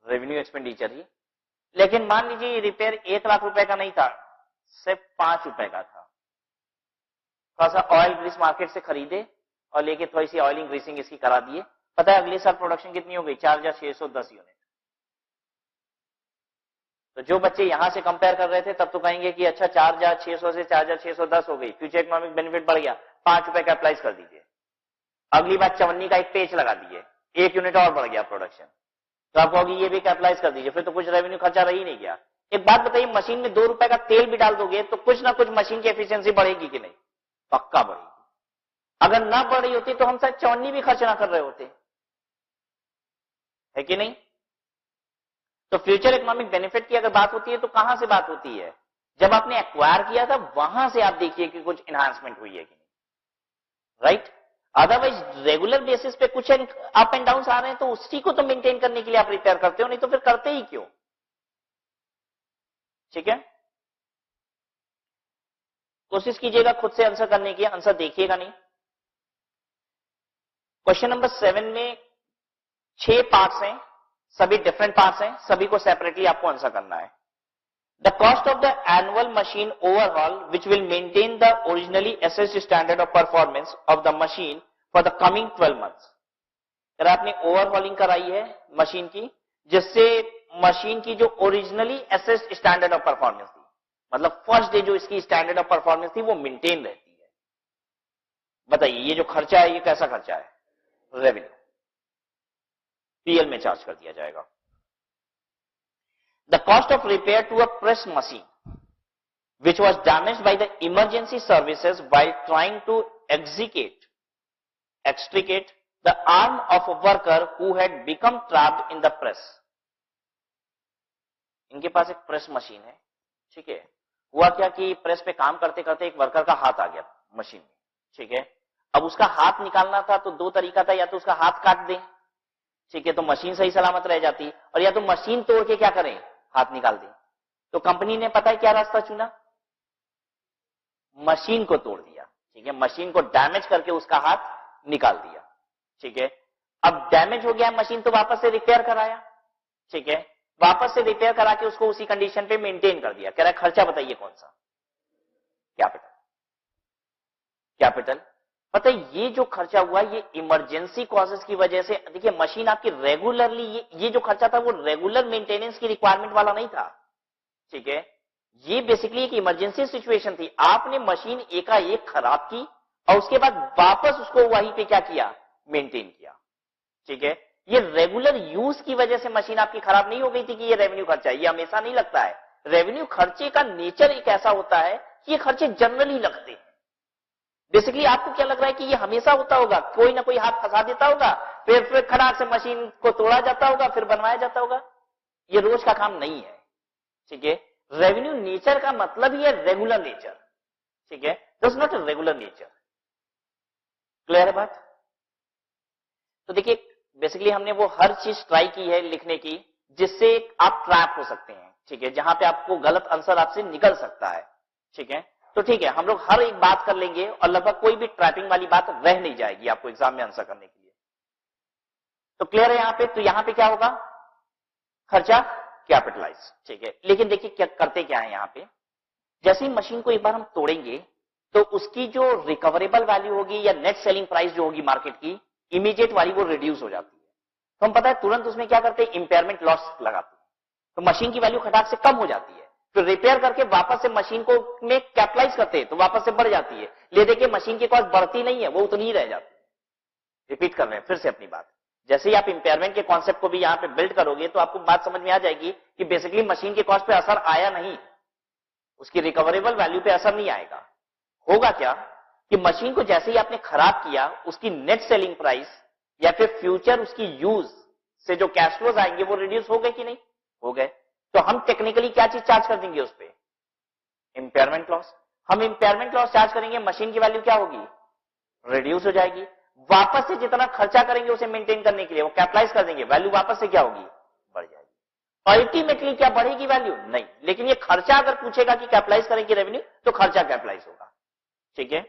रेवेन्यू एक्सपेंडिचर ही। लेकिन मान लीजिए ये रिपेयर 1 लाख रुपए का नहीं था, सिर्फ 5 रुपए का था। थोड़ा सा ऑयल ग्रीस मार्केट से खरीदे और लेके थोड़ी सी ऑयलिंग ग्रीसिंग इसकी करा दिए, पता है अगले साल प्रोडक्शन कितनी हो गई? 4610 यूनिट। तो जो बच्चे यहां से कंपेयर कर रहे थे तब तो कहेंगे कि अच्छा 4600 से 4610 हो गई, फ्यूचर इकोनॉमिक बेनिफिट बढ़ गया, 5 रुपए का अप्लाई कर दीजिए। अगली बार 54 का एक पेज लगा दीजिए, 1 यूनिट और बढ़ गया प्रोडक्शन, तो आप कहोगे ये भी कैपिटलाइज कर दीजिए, फिर तो कुछ रेवेन्यू खर्चा रह ही नहीं गया। एक बात बताइए, मशीन में 2 रुपए का तेल भी डाल दोगे तो कुछ ना कुछ मशीन की एफिशिएंसी बढ़ेगी कि नहीं? पक्का बढ़ेगी। अगर ना बढ़ रही होती तो हम शायद 54 भी खर्च ना कर रहे होते, है कि नहीं? तो फ्यूचर इकोनॉमिक बेनिफिट की अगर बात होती है तो कहां से बात होती है? जब आपने एक्वायर किया था वहां से आप देखिए कि कुछ एनहांसमेंट हुई है कि नहीं, राइट? अदरवाइज रेगुलर बेसिस पे कुछ अप एंड डाउन आ रहे हैं तो उसी को तो मेंटेन करने के लिए आप रिपेयर करते हो, नहीं तो फिर करते ही क्यों? ठीक है, कोशिश कीजिएगा खुद से आंसर करने की, आंसर देखिएगा नहीं। क्वेश्चन नंबर 7 में 6 पार्ट्स हैं, सभी डिफरेंट पार्ट्स हैं, सभी को सेपरेटली आपको आंसर करना है। The cost of the annual machine overhaul which will maintain the originally assessed standard of performance of the machine for the coming 12 months. अगर आपने ओवरहॉलिंग कराई है मशीन की, जिससे मशीन की जो originally assessed standard of performance थी, मतलब फर्स्ट डे जो इसकी स्टैंडर्ड ऑफ परफॉर्मेंस थी वो मेंटेन रहती है, बताइए ये जो खर्चा है ये कैसा खर्चा है? रेवेन्यू, पीएल में चार्ज कर दिया जाएगा। The cost of repair to a press machine which was damaged by the emergency services while trying to extricate the arm of a worker who had become trapped in the press। इनके पास एक press machine है, ठीक है। हुआ क्या कि press पे काम करते करते एक वर्कर का हाथ आ गया मशीन में, ठीक है। अब उसका हाथ निकालना था तो 2 तरीका था, या तो उसका हाथ काट दें, ठीक है, तो मशीन सही सलामत रह जाती, और या तो मशीन तोड़ के क्या करें, हाथ निकाल दें। तो कंपनी ने पता है क्या रास्ता चुना? मशीन को तोड़ दिया, ठीक है, मशीन को डैमेज करके उसका हाथ निकाल दिया, ठीक है। अब डैमेज हो गया मशीन तो वापस से रिपेयर कराया, ठीक है, वापस से रिपेयर करा के उसको उसी कंडीशन पे मेंटेन कर दिया। कह रहा है खर्चा बताइए कौन सा? कैपिटल। कैपिटल, पता है ये जो खर्चा हुआ ये इमरजेंसी कॉजेस की वजह से, देखिए मशीन आपकी रेगुलरली, ये जो खर्चा था वो रेगुलर मेंटेनेंस की रिक्वायरमेंट वाला नहीं था, ठीक है। ये बेसिकली एक इमरजेंसी सिचुएशन थी, आपने मशीन एकाएक खराब की और उसके बाद वापस उसको वहीं पे क्या किया, मेंटेन किया, ठीक है। ये रेगुलर यूज की वजह से मशीन आपकी खराब नहीं हो गई थी कि ये रेवेन्यू खर्चा है, ये हमेशा नहीं लगता है। रेवेन्यू खर्चे का नेचर एक ऐसा होता है कि ये खर्चे जनरली लगते हैं। बेसिकली आपको क्या लग रहा है कि ये हमेशा होता होगा, कोई ना कोई हाथ फंसा देता होगा, फिर खराब से मशीन को तोड़ा जाता होगा, फिर बनवाया जाता होगा, ये रोज का काम नहीं है, ठीक है। रेवेन्यू नेचर का मतलब ही है रेगुलर नेचर, ठीक है, this not a regular nature. Clear है बात? तो देखिए बेसिकली हमने वो हर चीज ट्राई की है लिखने की जिससे आप ट्रैप हो सकते हैं, ठीक है, जहां पे आपको गलत आंसर आपसे निकल सकता है, ठीक है। तो ठीक है, हम लोग हर एक बात कर लेंगे और लगभग कोई भी ट्रैपिंग वाली बात रह नहीं जाएगी आपको एग्जाम में आंसर करने के लिए। तो क्लियर है यहां पे? तो यहां पे क्या होगा? खर्चा कैपिटलाइज, ठीक है। लेकिन देखिए क्या करते क्या है यहां पे, जैसे ही मशीन को एक बार हम तोड़ेंगे तो उसकी जो रिकवरेबल वैल्यू होगी या नेट सेलिंग प्राइस जो होगी मार्केट की, इमीडिएट वाली वो रिड्यूस हो जाती है। तो हम पता है तुरंत उसमें क्या करते हैं, इंपेयरमेंट लॉस लगाते हैं, तो मशीन की वैल्यू खटाक से कम हो जाती है। फिर रिपेयर करके वापस से मशीन को में कैपिटलाइज करते हैं तो वापस से बढ़ जाती है। ले देखिए मशीन की कॉस्ट बढ़ती नहीं है, वो उतनी ही रह जाती है। रिपीट कर रहे हैं फिर से अपनी बात, जैसे ही आप इंपेयरमेंट के कॉन्सेप्ट को भी यहां पे बिल्ड करोगे तो आपको बात समझ में आ जाएगी कि बेसिकली मशीन के कॉस्ट पे असर आया नहीं, उसकी रिकवरेबल वैल्यू पे असर नहीं आएगा। होगा क्या कि मशीन को जैसे ही आपने खराब किया उसकी नेट सेलिंग प्राइस या फिर फ्यूचर उसकी यूज से जो कैश फ्लोज आएंगे वो रिड्यूस हो गए कि नहीं? हो गए। तो हम टेक्निकली क्या चीज चार्ज कर देंगे उस पर? Impairment loss. हम इंपेयरमेंट लॉस चार्ज करेंगे, मशीन की वैल्यू क्या होगी? रिड्यूस हो जाएगी। वापस से जितना खर्चा करेंगे उसे मेंटेन करने के लिए वो कैपिटलाइज कर देंगे, वैल्यू वापस से क्या होगी? बढ़ जाएगी। अल्टीमेटली क्या बढ़ेगी वैल्यू? नहीं। लेकिन ये खर्चा अगर पूछेगा कि कैपिटलाइज करेंगे रेवेन्यू तो खर्चा कैपिटलाइज होगा, ठीक है।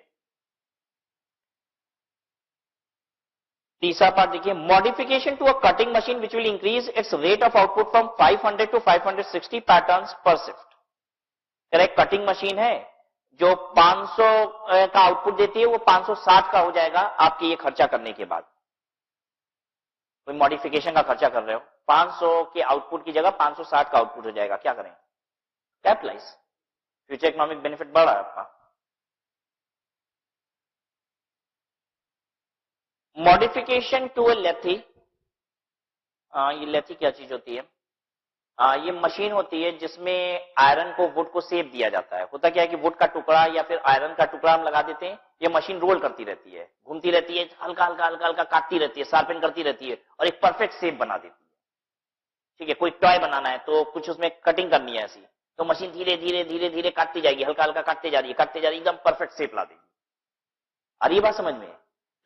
तीसरा पार्ट देखिए, modification to a cutting machine which will increase its rate of output from 500 to 560 patterns per shift. एक कटिंग मशीन है जो 500 का आउटपुट देती है, वो 560 का हो जाएगा आपके ये खर्चा करने के बाद। कोई मॉडिफिकेशन का खर्चा कर रहे हो, 500 के आउटपुट की जगह 560 का आउटपुट हो जाएगा, क्या करें? कैपिटलाइज। फ्यूचर इकोनॉमिक बेनिफिट बढ़ रहा है आपका। मॉडिफिकेशन टू ए लेथी, ये लेथी क्या चीज होती है? ये मशीन होती है जिसमें आयरन को वुड को सेप दिया जाता है। होता क्या है कि वुड का टुकड़ा या फिर आयरन का टुकड़ा हम लगा देते हैं, ये मशीन रोल करती रहती है, घूमती रहती है, हल्का हल्का हल्का हल्का काटती रहती है, शार्पन करती रहती है और एक परफेक्ट शेप बना देती है, ठीक है। कोई टॉय बनाना है तो कुछ उसमें कटिंग करनी है ऐसी, तो मशीन धीरे धीरे धीरे धीरे काटती जाएगी, हल्का हल्का काटते जा रही है, काटते जा रही है, एकदम परफेक्ट शेप ला देगी। और ये बात समझ में,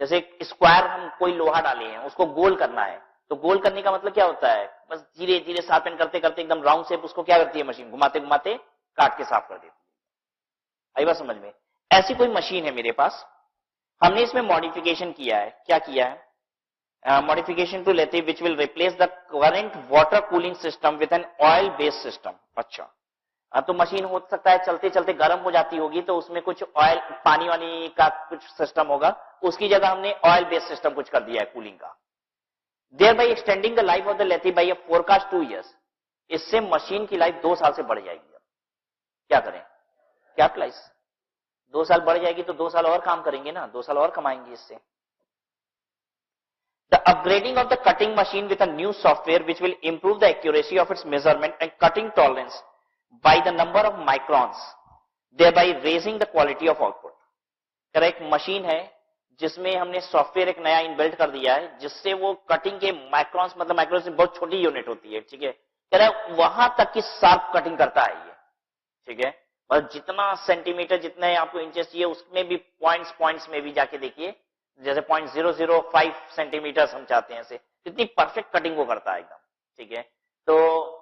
जैसे स्क्वायर हम कोई लोहा डाले हैं उसको गोल करना है, तो गोल करने का मतलब क्या होता है? बस धीरे धीरे शार्पन करते करते एकदम राउंड शेप उसको क्या करती है मशीन, घुमाते घुमाते काट के साफ कर देती है। आई बात समझ में? ऐसी कोई मशीन है मेरे पास, हमने इसमें मॉडिफिकेशन किया है। क्या किया है? Modification to lathe which will replace the current water cooling system with an oil based system. अच्छा, तो मशीन हो सकता है चलते चलते गर्म हो जाती होगी तो उसमें कुछ ऑयल पानी वानी का कुछ सिस्टम होगा, उसकी जगह हमने ऑयल बेस्ड सिस्टम कुछ कर दिया है कूलिंग का, thereby extending the life of the lathe by a forecast 2 years। इससे मशीन की लाइफ 2 साल से बढ़ जाएगी। क्या करें? कैपिटलाइज। 2 साल बढ़ जाएगी तो 2 साल और काम करेंगे ना, 2 साल और कमाएंगे इससे। The upgrading of the cutting machine with a new software which will improve the accuracy of its measurement and cutting tolerance by the number of microns, thereby raising the quality of output। एक machine है जिसमें हमने software एक नया inbuilt कर दिया है जिससे वो कटिंग के माइक्रॉन्स, मतलब माइक्रोन से बहुत छोटी यूनिट होती है, ठीक है, कह रहा है वहां तक की शार्प कटिंग करता है ये, ठीक है। और जितना सेंटीमीटर जितने आपको इंचेस चाहिए उसमें भी पॉइंट्स में भी जाके देखिए, जैसे 0.005 सेंटीमीटर हम चाहते हैं ऐसे, इतनी परफेक्ट कटिंग वो करता है एकदम, ठीक है। तो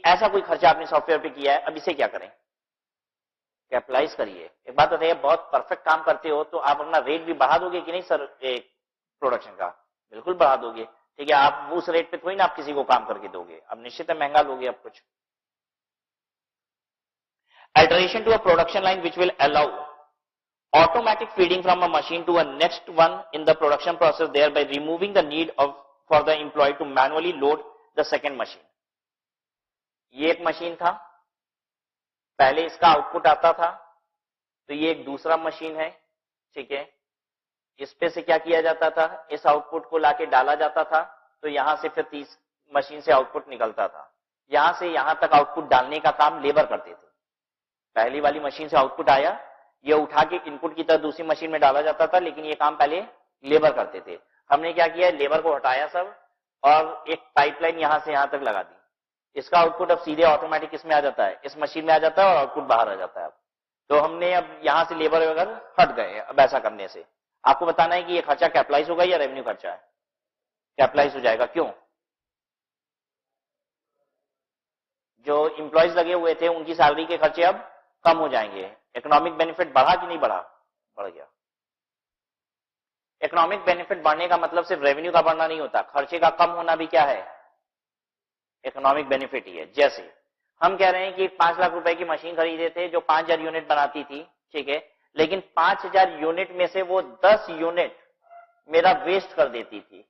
ऐसा कोई खर्चा आपने सॉफ्टवेयर पे किया है, अब इसे क्या करें? कैपिटलाइज करिए। एक बात बताइए, बहुत परफेक्ट काम करते हो तो आप अपना रेट भी बढ़ा दोगे कि नहीं सर? प्रोडक्शन का बिल्कुल बढ़ा दोगे, ठीक है। आप उस रेट पे थोड़ी ना आप किसी को काम करके दोगे, अब निश्चित है महंगा लोगे आप कुछ। Alteration to a production line which will allow automatic feeding from a machine to a next one in the production process, thereby removing the need of for the employee to manually load the second machine। ये एक machine था, पहले इसका output आता था, तो ये एक दूसरा मशीन है, ठीक है। इस पे से क्या किया जाता था? इस आउटपुट को लाके डाला जाता था, तो यहां से फिर 30 मशीन से आउटपुट निकलता था। यहां से यहां तक आउटपुट डालने का काम लेबर करते थे। पहली वाली मशीन से आउटपुट आया, ये उठा के इनपुट की तरह दूसरी मशीन में डाला जाता था, लेकिन ये काम पहले लेबर करते थे। हमने क्या किया? लेबर को हटाया सब और एक पाइपलाइन यहां से यहां तक लगा दी। इसका आउटपुट अब सीधे ऑटोमेटिक इसमें आ जाता है, इस मशीन में आ जाता है और आउटपुट बाहर आ जाता है। तो हमने अब यहां से लेबर वगैरह हट गए। अब ऐसा करने से आपको बताना है कि ये खर्चा कैपिटलाइज होगा या रेवेन्यू खर्चा है? कैपिटलाइज हो जाएगा। क्यों? जो इंप्लॉयज लगे हुए थे उनकी सैलरी के खर्चे अब कम हो जाएंगे। इकोनॉमिक बेनिफिट बढ़ा कि नहीं बढ़ा? बढ़ गया। इकोनॉमिक बेनिफिट बढ़ने का मतलब सिर्फ रेवेन्यू का बढ़ना नहीं होता, खर्चे का कम होना भी क्या है? इकोनॉमिक बेनिफिट ही है। जैसे हम कह रहे हैं कि 5 लाख रुपए की मशीन खरीदे थे जो 5000 यूनिट बनाती थी, ठीक है, लेकिन 5000 यूनिट में से वो 10 यूनिट मेरा वेस्ट कर देती थी।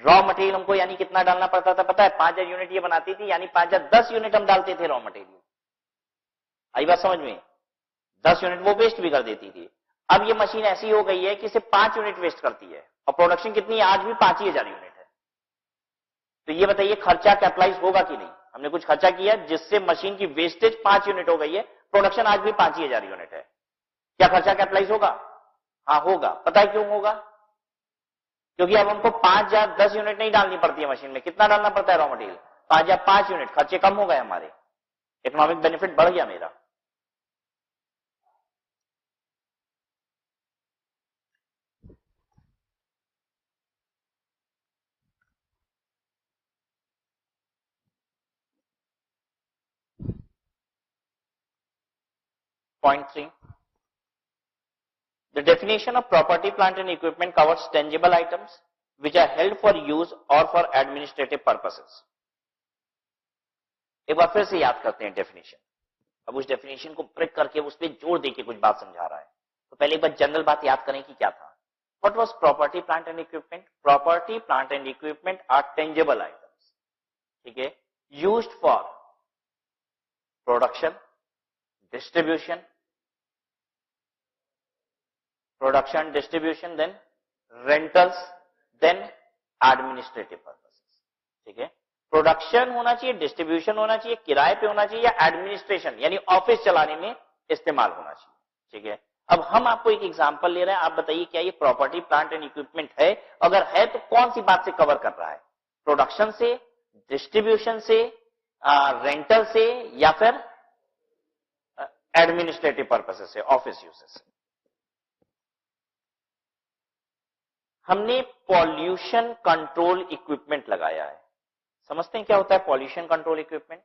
रॉ मटेरियल हमको यानी कितना डालना पड़ता था पता है? 5000 यूनिट ये बनाती थी, यानी 5000 10 यूनिट हम डालते थे रॉ मटेरियल। आई बात समझ में? 10 यूनिट वो वेस्ट भी कर देती थी। अब ये मशीन ऐसी हो गई है कि सिर्फ 5 यूनिट वेस्ट करती है और प्रोडक्शन कितनी है? आज भी 5000 यूनिट है। तो ये बताइए खर्चा कैपिटलाइज होगा कि नहीं? हमने कुछ खर्चा किया जिससे मशीन की वेस्टेज 5 यूनिट हो गई है, प्रोडक्शन आज भी 5000 यूनिट है। क्या खर्चा कैपिटलाइज होगा? हाँ होगा। पता है क्यों होगा? क्योंकि अब हमको 5000 10 यूनिट नहीं डालनी पड़ती है मशीन में। कितना डालना पड़ता है रॉ मटेरियल? 5000 5 यूनिट। खर्चे कम हो गए हमारे, इकोनॉमिक बेनिफिट बढ़ गया मेरा। Point 3. The definition of property, plant and equipment covers tangible items which are held for use or for administrative purposes. एक बार फिर से याद करते हैं डेफिनेशन। अब उस डेफिनेशन को ब्रेक करके उस पर जोर देके कुछ बात समझा रहा है। तो पहले एक बार जनरल बात याद करें कि क्या था। What was property, plant and equipment? Property, plant and equipment are tangible items. ठीक है, used for production, distribution, then rentals, then administrative purposes. ठीक है, प्रोडक्शन होना चाहिए, डिस्ट्रीब्यूशन होना चाहिए, किराए पे होना चाहिए, या एडमिनिस्ट्रेशन यानी ऑफिस चलाने में इस्तेमाल होना चाहिए। ठीक है, अब हम आपको एक एग्जांपल ले रहे हैं, आप बताइए क्या ये प्रॉपर्टी, प्लांट एंड इक्विपमेंट है? अगर है तो कौन सी बात से कवर कर रहा है? प्रोडक्शन से, डिस्ट्रीब्यूशन से, रेंटल से, या फिर एडमिनिस्ट्रेटिव पर्पसेस से, ऑफिस यूजेस से। हमने पॉल्यूशन कंट्रोल इक्विपमेंट लगाया है। समझते हैं क्या होता है पॉल्यूशन कंट्रोल इक्विपमेंट?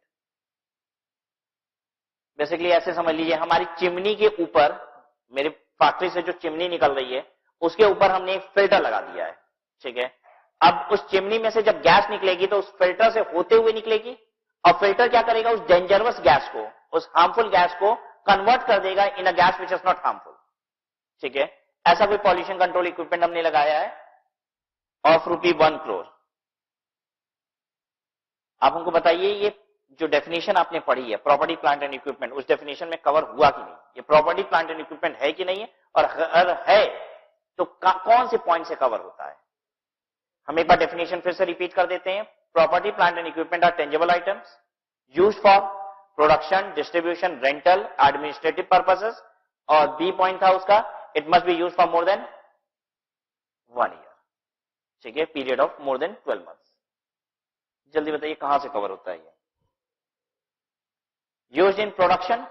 बेसिकली ऐसे समझ लीजिए, हमारी चिमनी के ऊपर, मेरी फैक्ट्री से जो चिमनी निकल रही है उसके ऊपर हमने एक फिल्टर लगा दिया है। ठीक है, अब उस चिमनी में से जब गैस निकलेगी तो उस फिल्टर से होते हुए निकलेगी, और फिल्टर क्या करेगा? उस डेंजरस गैस को, उस हार्मफुल गैस को कन्वर्ट कर देगा in a gas which is not harmful. ठीक है, ऐसा कोई पॉल्यूशन कंट्रोल इक्विपमेंट हमने लगाया है ऑफ ₹1 करोड़। आप हमको बताइए ये जो डेफिनेशन आपने पढ़ी है प्रॉपर्टी, प्लांट एंड इक्विपमेंट, उस डेफिनेशन में कवर हुआ कि नहीं? ये प्रॉपर्टी, प्लांट एंड इक्विपमेंट है कि नहीं है? और अगर है तो कौन से पॉइंट से कवर होता है? हम एक बार डेफिनेशन फिर से रिपीट कर देते हैं। Property, plant and equipment are tangible items used for production, distribution, rental, administrative purposes. और बी पॉइंट था उसका, it must be used for more than 1 year. ठीक है, period of more than 12 months. जल्दी बताइए कहां से कवर होता है ये? Used in production.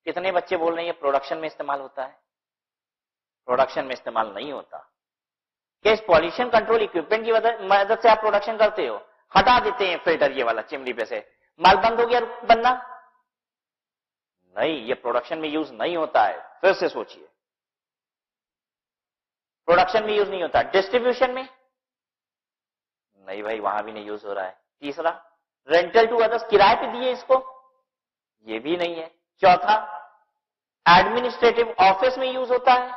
कितने बच्चे बोल रहे हैं ये प्रोडक्शन में इस्तेमाल होता है? प्रोडक्शन में इस्तेमाल नहीं होता। क्या इस पॉल्यूशन कंट्रोल इक्विपमेंट की मदद से आप प्रोडक्शन करते हो? हटा देते हैं फिल्टर ये वाला चिमनी पे से, माल बंद हो गया बनना? नहीं, ये प्रोडक्शन में यूज नहीं होता है। फिर से सोचिए, प्रोडक्शन में यूज नहीं होता। डिस्ट्रीब्यूशन में नहीं भाई, वहां भी नहीं यूज हो रहा है। तीसरा, रेंटल टू अदर्स, किराए पे दिए इसको, ये भी नहीं है। चौथा, एडमिनिस्ट्रेटिव ऑफिस में यूज होता है,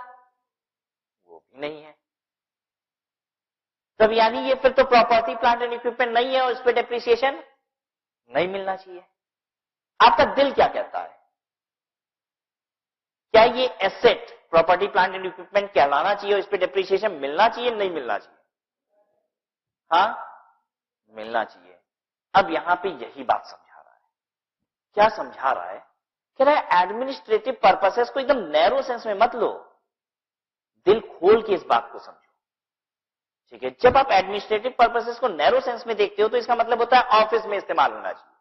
वो भी नहीं है। तब यानी ये फिर तो प्रॉपर्टी, प्लांट एंड इक्विपमेंट नहीं है और इस पे डेप्रिसिएशन नहीं मिलना चाहिए। आपका दिल क्या कहता है? क्या ये asset property, plant and equipment कहलाना चाहिए और इस पे डेप्रिसिएशन मिलना चाहिए, नहीं मिलना चाहिए? हाँ, मिलना चाहिए। अब यहां पे यही बात समझा रहा है। क्या समझा रहा है? कह रहा है एडमिनिस्ट्रेटिव पर्पसेस को एकदम नैरो सेंस में मत लो, दिल खोल के इस बात को समझो। ठीक है, जब आप एडमिनिस्ट्रेटिव पर्पसेस को नैरो सेंस में देखते हो तो इसका मतलब होता है ऑफिस में इस्तेमाल होना चाहिए,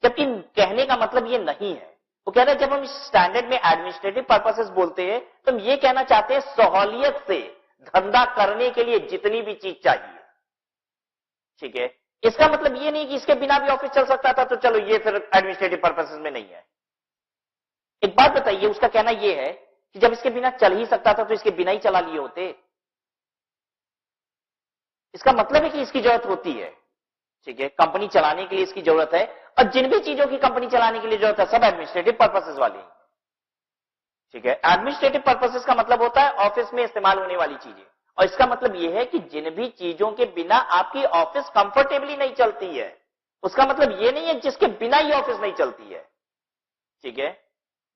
जबकि कहने का मतलब ये नहीं है। वो कह रहा है जब हम स्टैंडर्ड में एडमिनिस्ट्रेटिव पर्पसेस बोलते हैं तो हम ये कहना चाहते हैं सहूलियत से, धंधा करने के लिए जितनी भी चीज चाहिए, ठीक है। इसका मतलब ये नहीं कि इसके बिना भी ऑफिस चल सकता था, तो चलो ये फिर एडमिनिस्ट्रेटिव पर्पसेस में नहीं है। एक बात बताइए, उसका कहना यह है कि जब इसके बिना चल ही सकता था तो इसके बिना ही चला लिए होते। इसका मतलब है कि इसकी जरूरत होती है, ठीक है, कंपनी चलाने के लिए इसकी जरूरत है, और जिन भी चीजों की कंपनी चलाने के लिए जरूरत है सब एडमिनिस्ट्रेटिव पर्पसेस वाली, ठीक है। एडमिनिस्ट्रेटिव पर्पसेस का मतलब होता है ऑफिस में इस्तेमाल होने वाली चीजें, और इसका मतलब यह है कि जिन भी चीजों के बिना आपकी ऑफिस कंफर्टेबली नहीं चलती है, उसका मतलब यह नहीं है जिसके बिना ही ऑफिस नहीं चलती है, ठीक है।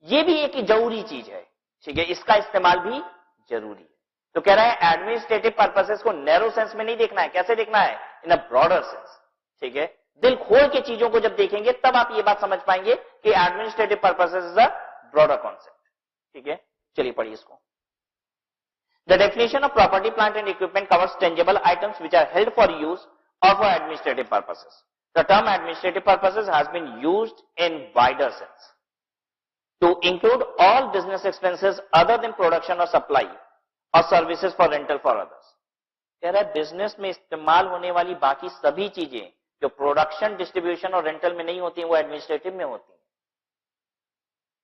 यह भी एक जरूरी चीज है, ठीक है, इसका इस्तेमाल भी जरूरी है। तो कह रहा है एडमिनिस्ट्रेटिव पर्पसेस को नैरो सेंस में नहीं देखना है, कैसे देखना है, इन अ ब्रॉडर सेंस, ठीक है। दिल खोल के चीजों को जब देखेंगे तब आप ये बात समझ पाएंगे कि administrative purposes is a broader concept, ठीक है। चलिए पढ़िए इसको। The definition of property, plant and equipment covers tangible items which are held for use or for administrative purposes. The term administrative purposes has been used in wider sense to include all business expenses other than production or supply or services for rental for others. कह रहा है business में इस्तेमाल होने वाली बाकी सभी चीजें जो प्रोडक्शन, डिस्ट्रीब्यूशन और रेंटल में नहीं होती हैं, वो एडमिनिस्ट्रेटिव में होती हैं।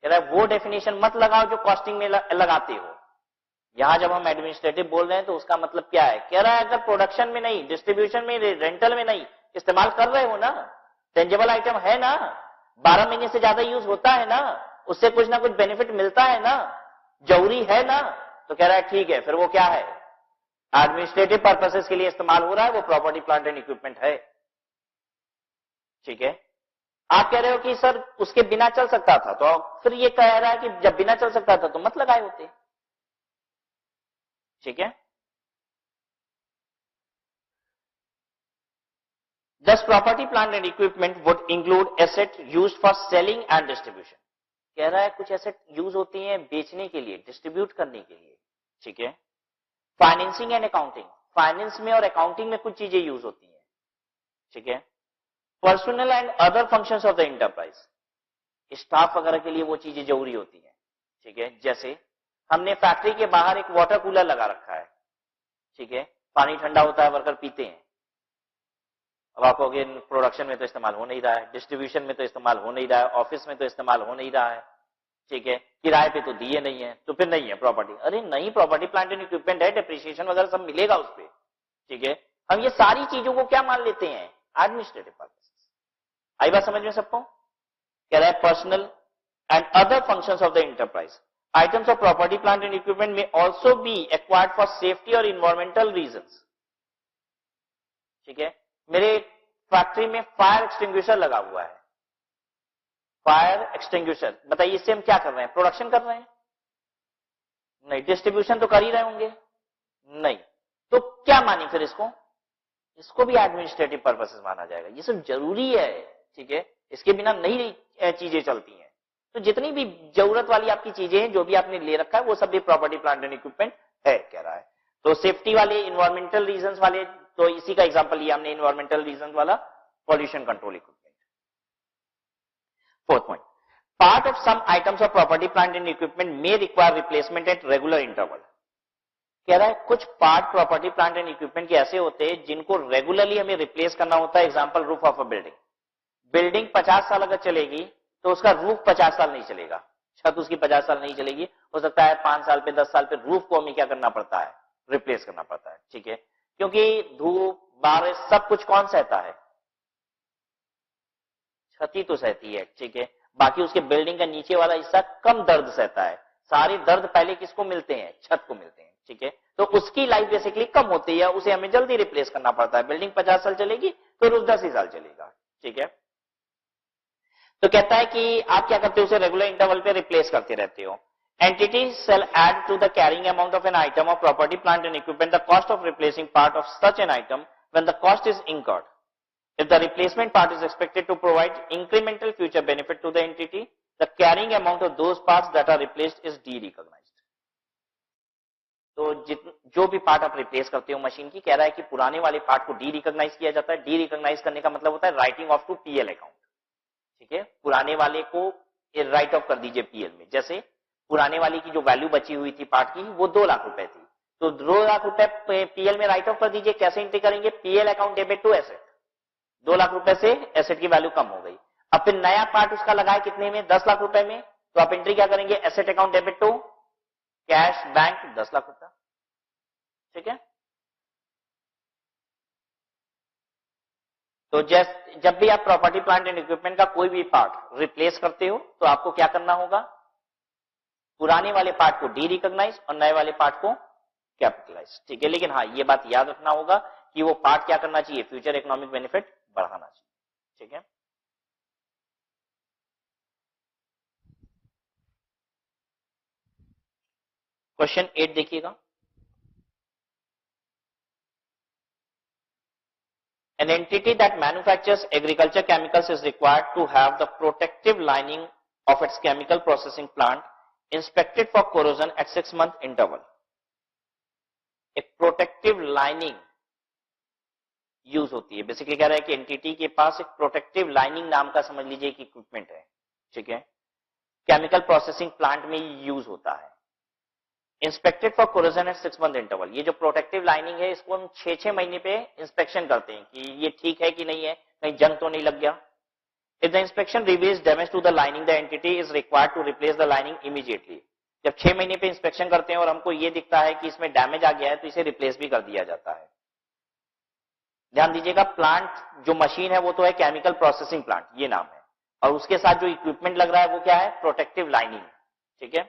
कह रहा है वो डेफिनेशन मत लगाओ जो कॉस्टिंग में लगाते हो। यहां जब हम एडमिनिस्ट्रेटिव बोल रहे हैं तो उसका मतलब क्या है, कह रहा है अगर प्रोडक्शन में नहीं, डिस्ट्रीब्यूशन में, रेंटल में नहीं इस्तेमाल कर रहे हो ना, टेंजेबल आइटम है ना, 12 महीने से ज्यादा यूज होता है ना, उससे कुछ ना कुछ बेनिफिट मिलता है ना, जरूरी है ना, तो कह रहा है ठीक है, फिर वो क्या है, एडमिनिस्ट्रेटिव पर्पसेस के लिए इस्तेमाल हो रहा है, वो प्रॉपर्टी, प्लांट एंड इक्विपमेंट है, ठीक है। आप कह रहे हो कि सर उसके बिना चल सकता था, तो फिर ये कह रहा है कि जब बिना चल सकता था तो मत लगाए होते, ठीक है। Thus property, plant and equipment would include asset used for selling and distribution. कह रहा है कुछ एसेट यूज होती हैं बेचने के लिए, डिस्ट्रीब्यूट करने के लिए, ठीक है। फाइनेंसिंग एंड अकाउंटिंग, फाइनेंस में और अकाउंटिंग में कुछ चीजें यूज होती हैं, ठीक है। Personal and other functions of the enterprise, staff वगैरह के लिए वो चीजें जरूरी होती हैं, ठीक है। जैसे हमने फैक्ट्री के बाहर एक वाटर कूलर लगा रखा है, ठीक है, पानी ठंडा होता है, वर्कर पीते हैं। अब आप कहोगे प्रोडक्शन में तो इस्तेमाल हो नहीं रहा है, डिस्ट्रीब्यूशन में तो इस्तेमाल हो नहीं रहा है, ऑफिस में तो इस्तेमाल हो नहीं रहा है, ठीक है, किराए पे तो दिए नहीं है, तो फिर नहीं है प्रॉपर्टी। अरे नहीं, प्रॉपर्टी, प्लांट एंड इक्विपमेंट है, डेप्रिसिएशन वगैरह सब मिलेगा उस पर, ठीक है। हम ये सारी चीजों को क्या मान लेते हैं, एडमिनिस्ट्रेटिव पर्पसेस। आई बात समझ में सबको। कह रहा है personal and other functions of the enterprise, items of property, plant and equipment may also be acquired for safety or environmental reasons, ठीक है। मेरे फैक्ट्री में फायर एक्सटिंग्विशर लगा हुआ है, फायर एक्सटिंग्विशर, बताइए इससे हम क्या कर रहे हैं, प्रोडक्शन कर रहे हैं? नहीं। डिस्ट्रीब्यूशन तो कर ही रहे होंगे? नहीं। तो क्या मानी फिर इसको? इसको भी एडमिनिस्ट्रेटिव पर्पसेस माना जाएगा। ये सब जरूरी है, ठीक है, इसके बिना नहीं चीजें चलती हैं। तो जितनी भी जरूरत वाली आपकी चीजें हैं, जो भी आपने ले रखा है, वो सब भी प्रॉपर्टी, प्लांट एंड इक्विपमेंट है, कह रहा है। तो सेफ्टी वाले, इन्वायरमेंटल रीजंस वाले, तो इसी का एग्जांपल लिया हमने, इन्वायरमेंटल रीजन वाला pollution control equipment. Fourth point, part of some items of property, plant and equipment may require replacement at regular interval. कह रहा है कुछ part property, plant and equipment के ऐसे होते हैं जिनको रेगुलरली हमें रिप्लेस करना होता है। Example, roof of a building. Building 50 साल अगर चलेगी तो उसका रूफ 50 साल नहीं चलेगा, छत उसकी 50 साल नहीं चलेगी, हो सकता है 5 साल पे, 10 साल पे रूफ को हमें क्या करना पड़ता है, रिप्लेस करना पड़ता है, ठीक है। क्योंकि धूप, बारिश, सब कुछ कौन सहता है, छत ही तो सहती है, ठीक है। बाकी उसके बिल्डिंग का नीचे वाला हिस्सा कम दर्द सहता है। सारे दर्द पहले किसको मिलते हैं, छत को मिलते हैं, ठीक है। तो उसकी लाइफ बेसिकली कम होती है, उसे हमें जल्दी रिप्लेस करना पड़ता है। बिल्डिंग 50 साल चलेगी तो रूफ 10 ही साल चलेगा, ठीक है। तो कहता है कि आप क्या करते हो, उसे रेगुलर इंटरवल पे रिप्लेस करते रहते हो। Entities shall add to the carrying amount of an item of property, plant and equipment the cost of replacing part of such an item when the cost is incurred. If the replacement part is expected to provide incremental future benefit to the entity, the carrying amount of those parts that are replaced is de-recognized. तो जो भी part आप replace करते हो machine की, कह रहा है कि पुराने वाले पार्ट को डी-रिकॉग्नाइज किया जाता है। डी-रिकॉग्नाइज करने का मतलब होता है writing off to PL account, ठीक है। पुराने वाले को राइट ऑफ कर दीजिए पीएल में। जैसे पुराने वाले की जो वैल्यू बची हुई थी पार्ट की, वो 2 लाख रुपए थी, तो 2 लाख रुपए पीएल में राइट ऑफ कर दीजिए। कैसे एंट्री करेंगे? PL account debit to asset. 2 lakh रुपए से एसेट की वैल्यू कम हो गई। अब फिर नया पार्ट उसका लगाए कितने में? 10 लाख रुपए में। तो आप एंट्री क्या करेंगे? Asset account debit to cash bank 10 lakh रुपए। ठीक है। तो जब भी आप प्रॉपर्टी प्लांट एंड इक्विपमेंट का कोई भी पार्ट रिप्लेस करते हो तो आपको क्या करना होगा? पुराने वाले पार्ट को डी रिकॉग्नाइज और नए वाले पार्ट को कैपिटलाइज। ठीक है। लेकिन हाँ, ये बात याद रखना होगा कि वो पार्ट क्या करना चाहिए? फ्यूचर इकोनॉमिक बेनिफिट बढ़ाना चाहिए। ठीक है। क्वेश्चन 8 देखिएगा। An entity that manufactures agriculture chemicals is required to have the protective lining of its chemical processing plant inspected for corrosion at 6-month interval. एक प्रोटेक्टिव लाइनिंग यूज होती है। Basically कह रहा है कि एंटिटी के पास एक प्रोटेक्टिव लाइनिंग नाम का समझ लीजिए कि इक्विपमेंट है। ठीक है। केमिकल प्रोसेसिंग प्लांट में यूज होता है। Inspected for corrosion at 6-month interval. ये जो प्रोटेक्टिव लाइनिंग है इसको हम 6-6 महीने पे इंस्पेक्शन करते हैं कि ये ठीक है कि नहीं है, कहीं जंग तो नहीं लग गया। If the inspection reveals damage to the lining, the entity is required to replace the lining immediately. जब 6 महीने पे इंस्पेक्शन करते हैं और हमको ये दिखता है कि इसमें डैमेज आ गया है तो इसे रिप्लेस भी कर दिया जाता है। ध्यान दीजिएगा, प्लांट जो मशीन है वो तो है केमिकल प्रोसेसिंग प्लांट, ये नाम है, और उसके साथ जो इक्विपमेंट लग रहा है वो क्या है? Protective lining. ठीक है।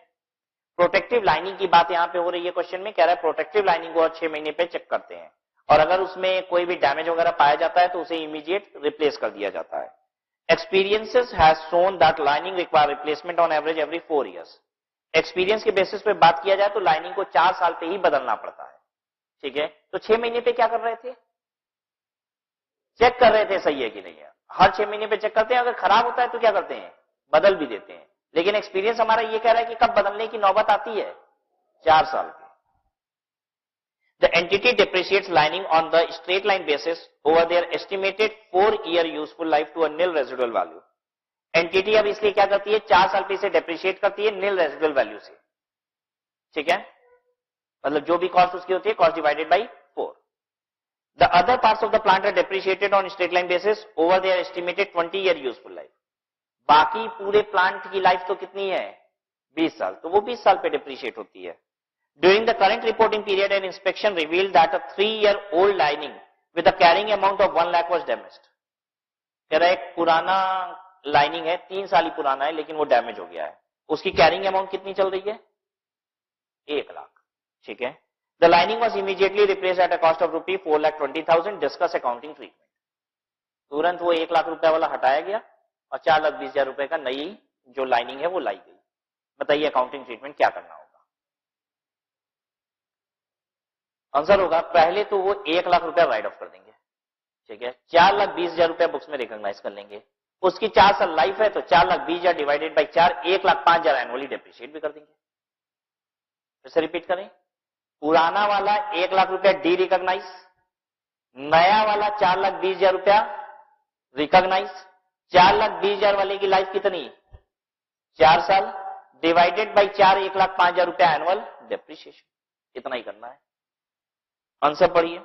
प्रोटेक्टिव लाइनिंग की बात यहां पे हो रही है क्वेश्चन में। कह रहा है प्रोटेक्टिव लाइनिंग को 6 महीने पे चेक करते हैं और अगर उसमें कोई भी डैमेज वगैरह पाया जाता है तो उसे इमीडिएट रिप्लेस कर दिया जाता है। Experiences has shown that lining require replacement on average every 4 years। Experience के बेसिस पे बात किया जाए तो लाइनिंग को 4 साल पे ही बदलना पड़ता है। ठीक है। तो 6 महीने पे क्या कर रहे थे? चेक कर रहे थे सही है कि नहीं है। हर 6 महीने पे चेक करते हैं, अगर खराब होता है तो क्या करते हैं? बदल भी देते हैं। लेकिन एक्सपीरियंस हमारा ये कह रहा है कि कब बदलने की नौबत आती है? 4 साल पे। The entity depreciates lining on the straight line basis over their estimated 4-year useful life to a nil residual value. Entity अब इसलिए क्या करती है? 4 साल पे इसे डिप्रिशिएट करती है नील रेजिडुअल वैल्यू से। ठीक है। मतलब जो भी कॉस्ट उसकी होती है, cost divided by 4। The other parts of the plant are depreciated on straight line basis over their estimated 20-year useful life। बाकी पूरे प्लांट की लाइफ तो कितनी है? 20 साल। तो वो 20 साल पे डिप्रिशिएट होती है। During the current reporting period, an inspection revealed that a 3-year-old lining with a carrying amount of 1 lakh was damaged। कह रहा है एक पुराना लाइनिंग है, 3 साल ही पुराना है, लेकिन वो डैमेज हो गया है। उसकी कैरिंग अमाउंट कितनी चल रही है? 1 लाख। ठीक है। The lining was immediately replaced at a cost of rupee 4,20,000। Discuss accounting treatment। तुरंत वो 1 लाख रुपए वाला हटाया गया और 4,20,000 रुपए का नई जो लाइनिंग है वो लाई गई। बताइए अकाउंटिंग ट्रीटमेंट क्या करना होगा? आंसर होगा पहले तो वो 1 लाख रुपए राइट ऑफ कर देंगे। ठीक है। 4,20,000 रुपए बुक्स में रिकॉग्नाइज कर लेंगे। उसकी 4 साल लाइफ है तो 4,20,000 डिवाइडेड बाई 4, 1,05,000 एनुअली डेप्रिशिएट भी कर देंगे। फिर से रिपीट करें, पुराना वाला 1 लाख रुपया डी रिकॉग्नाइज, नया वाला 4,20,000 रुपया रिकॉग्नाइज। 4,20,000 वाले की लाइफ कितनी? 4 साल डिवाइडेड बाई 4, 1,05,000 रुपया एनुअल डेप्रिसिएशन। इतना ही करना है। आंसर पढ़िए।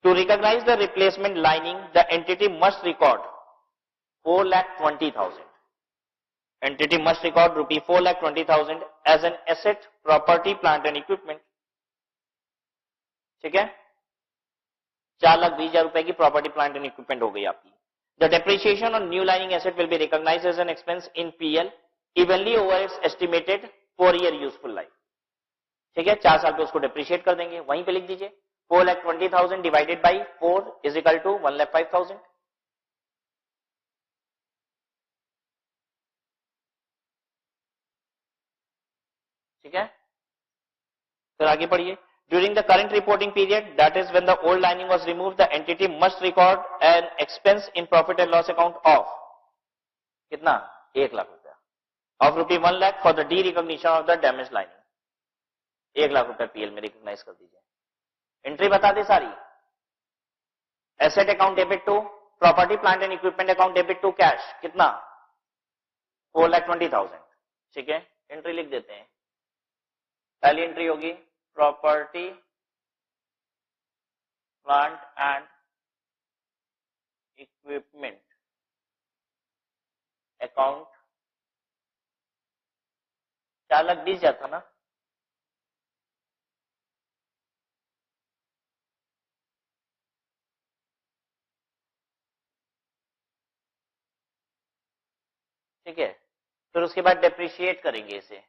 To recognise the replacement lining the entity must record 4,20,000। Entity must record rupee 4,20,000 as an asset, property, plant and equipment. ठीक है। 4,20,000 रुपए की प्रॉपर्टी, प्लांट एंड इक्विपमेंट हो गई आपकी। The depreciation on new lining asset will be recognised as an expense in PL evenly over its estimated 4-year useful life. ठीक है। 4 साल पे उसको डेप्रिशिएट कर देंगे। वहीं पे लिख दीजिए 4,20,000 divided by 4 is equal to 1,05,000। ठीक है। फिर आगे पढ़िए। During the current reporting period, that is when the old lining was removed, the entity must record an expense in profit and loss account of कितना? 1 लाख रुपया of rupee 1 lakh for the de-recognition of the damaged lining। 1 lakh रुपया PL में recognise कर दीजिए। Entry बता दे सारी। Asset account debit to property, plant and equipment account debit to cash कितना? 4,20,000। ठीक है। एंट्री लिख देते हैं। पहली एंट्री होगी property plant and equipment account 4,20,000 जाता ना, ठीक है। फिर उसके बाद डेप्रिशिएट करेंगे इसे,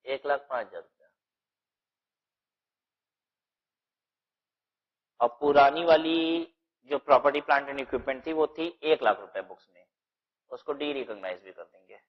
₹1,05,000। और पुरानी वाली जो प्रॉपर्टी प्लांट एंड इक्विपमेंट थी वो थी ₹1,00,000 बुक्स में, उसको डी रिकॉग्नाइज भी कर देंगे।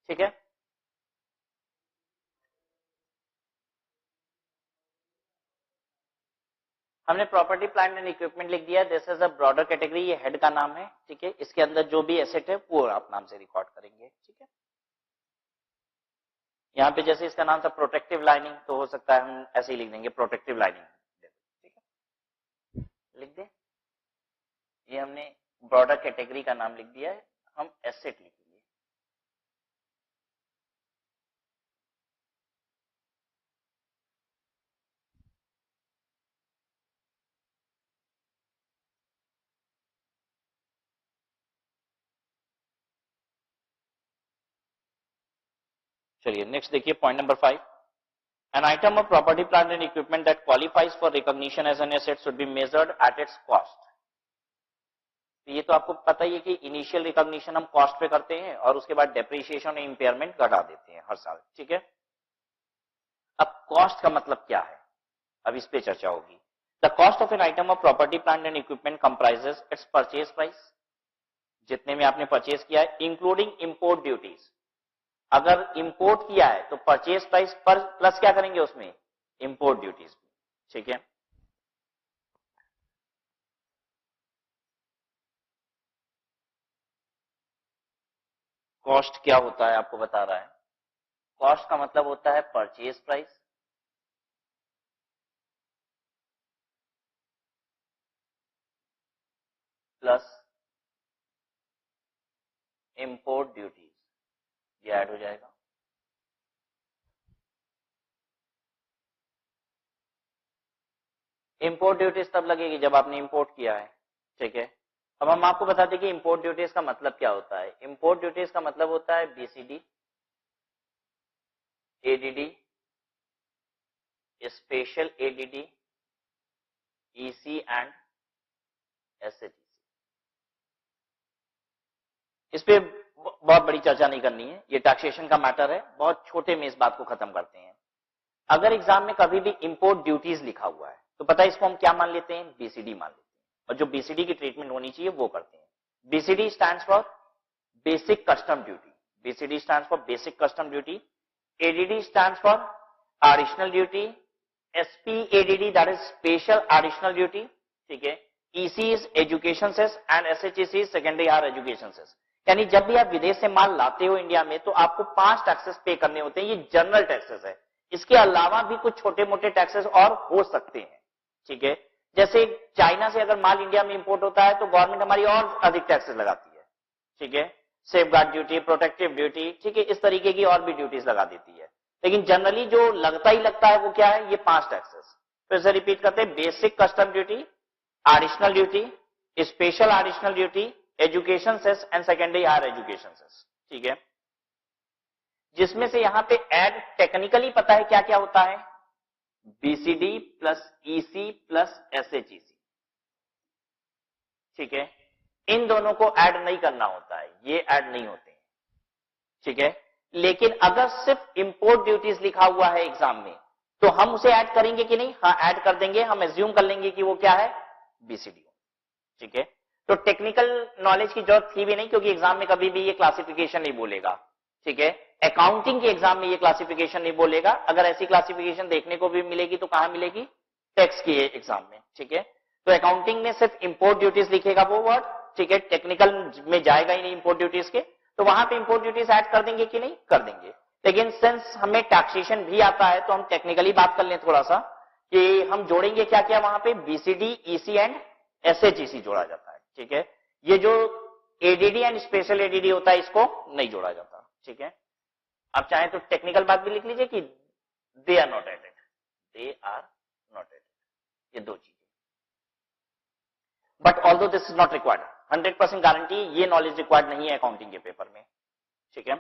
ठीक है, हमने प्रॉपर्टी प्लांट एंड इक्विपमेंट लिख दिया। This is a broader category, ये हेड का नाम है, ठीक है। इसके अंदर जो भी एसेट है वो आप नाम से रिकॉर्ड करेंगे, ठीक है। यहाँ पे जैसे इसका नाम था प्रोटेक्टिव लाइनिंग, तो हो सकता है हम ऐसे ही लिख देंगे प्रोटेक्टिव लाइनिंग, ठीक है, लिख दें। ये हमने ब्रॉडर कैटेगरी का नाम लिख दिया है, हम एसेट लिखेंगे। चलिए नेक्स्ट देखिए, point number 5। An item of property, plant and equipment that qualifies for recognition as an asset should be measured at its cost. तो ये तो आपको पता ही है कि इनिशियल रिकॉग्निशन हम कॉस्ट पे करते हैं और उसके बाद डेप्रिसिएशन और इंपेयरमेंट घटा देते हैं हर साल, ठीक है। अब कॉस्ट का मतलब क्या है, अब इस पे चर्चा होगी। The cost of an item of property, plant and equipment comprises it's purchase price, जितने में आपने परचेज किया है, इंक्लूडिंग इंपोर्ट ड्यूटीज। अगर इंपोर्ट किया है तो परचेज प्राइस पर प्लस क्या करेंगे उसमें, इंपोर्ट ड्यूटीज, ठीक है। कॉस्ट क्या होता है आपको बता रहा है। कॉस्ट का मतलब होता है purchase price plus import duties, ये ऐड हो जाएगा। इंपोर्ट ड्यूटीज तब लगेगी जब आपने इंपोर्ट किया है, ठीक है। अब हम आपको बताते हैं कि इंपोर्ट ड्यूटीज का मतलब क्या होता है। इंपोर्ट ड्यूटीज का मतलब होता है BCD, ADD, special ADD, EC and SHEC. इस पे बहुत बड़ी चर्चा नहीं करनी है, ये टैक्सेशन का मैटर है, बहुत छोटे में इस बात को खत्म करते हैं। अगर एग्जाम में कभी भी इंपोर्ट ड्यूटीज लिखा हुआ है तो पता है इसको हम क्या मान लेते हैं, बीसीडी मान लेते हैं, और जो बीसीडी की ट्रीटमेंट होनी चाहिए वो करते हैं। BCD stands for basic custom duty, BCD stands for basic custom duty, ADD stands for additional duty, SPADD that is special additional duty, ठीक है। EC is education cess and SHEC secondary higher education cess. यानी जब भी आप विदेश से माल लाते हो India में तो आपको 5 टैक्सेस पे करने होते हैं, ये जनरल टैक्सेस है। इसके अलावा भी कुछ छोटे मोटे टैक्सेस और हो सकते हैं, ठीक है। जैसे चाइना से अगर माल इंडिया में इंपोर्ट होता है तो गवर्नमेंट हमारी और अधिक टैक्सेस लगाती है, ठीक है, safe guard duty, protective duty, ठीक है, इस तरीके की और भी ड्यूटीज लगा देती है। लेकिन जनरली जो लगता ही लगता है वो क्या है, ये 5 टैक्सेस। फिर से रिपीट करते हैं, basic custom duty, additional duty, special additional duty, education cess and secondary higher education cess, ठीक है। जिसमें से यहां पे एड टेक्निकली पता है क्या क्या होता है, बीसीडी प्लस ईसी प्लस एसएचईसी, ठीक है। इन दोनों को ऐड नहीं करना होता है, ये ऐड नहीं होते हैं, ठीक है। लेकिन अगर सिर्फ इंपोर्ट ड्यूटीज लिखा हुआ है एग्जाम में तो हम उसे ऐड करेंगे कि नहीं, हाँ ऐड कर देंगे, हम एज्यूम कर लेंगे कि वो क्या है, बीसीडी, ठीक है। तो टेक्निकल नॉलेज की जरूरत थी भी नहीं, क्योंकि एग्जाम में कभी भी ये क्लासिफिकेशन नहीं बोलेगा, ठीक है। अकाउंटिंग के एग्जाम में ये क्लासिफिकेशन नहीं बोलेगा, अगर ऐसी क्लासिफिकेशन देखने को भी मिलेगी तो कहां मिलेगी, टैक्स के एग्जाम में, ठीक है। तो अकाउंटिंग में सिर्फ इंपोर्ट ड्यूटीज लिखेगा वो वर्ड, ठीक है, टेक्निकल में जाएगा ही नहीं इंपोर्ट ड्यूटीज के, तो वहां पे इंपोर्ट ड्यूटीज ऐड कर देंगे कि नहीं, कर देंगे। लेकिन सिंस हमें टैक्सेशन भी आता है तो हम टेक्निकली बात कर लें थोड़ा सा कि हम जोड़ेंगे क्या क्या वहां पे, बीसीडी, ईसी एंड एसएचईसी जोड़ा जाता है, ठीक है। ये जो एडीडी एंड स्पेशल एडीडी होता है इसको नहीं जोड़ा जाता, ठीक है। आप चाहें तो टेक्निकल बात भी लिख लीजिए कि they are not added, they are not added, ये दो चीजें। But although this is not required, 100% guarantee ये नॉलेज रिक्वायर्ड नहीं है अकाउंटिंग के पेपर में, ठीक है।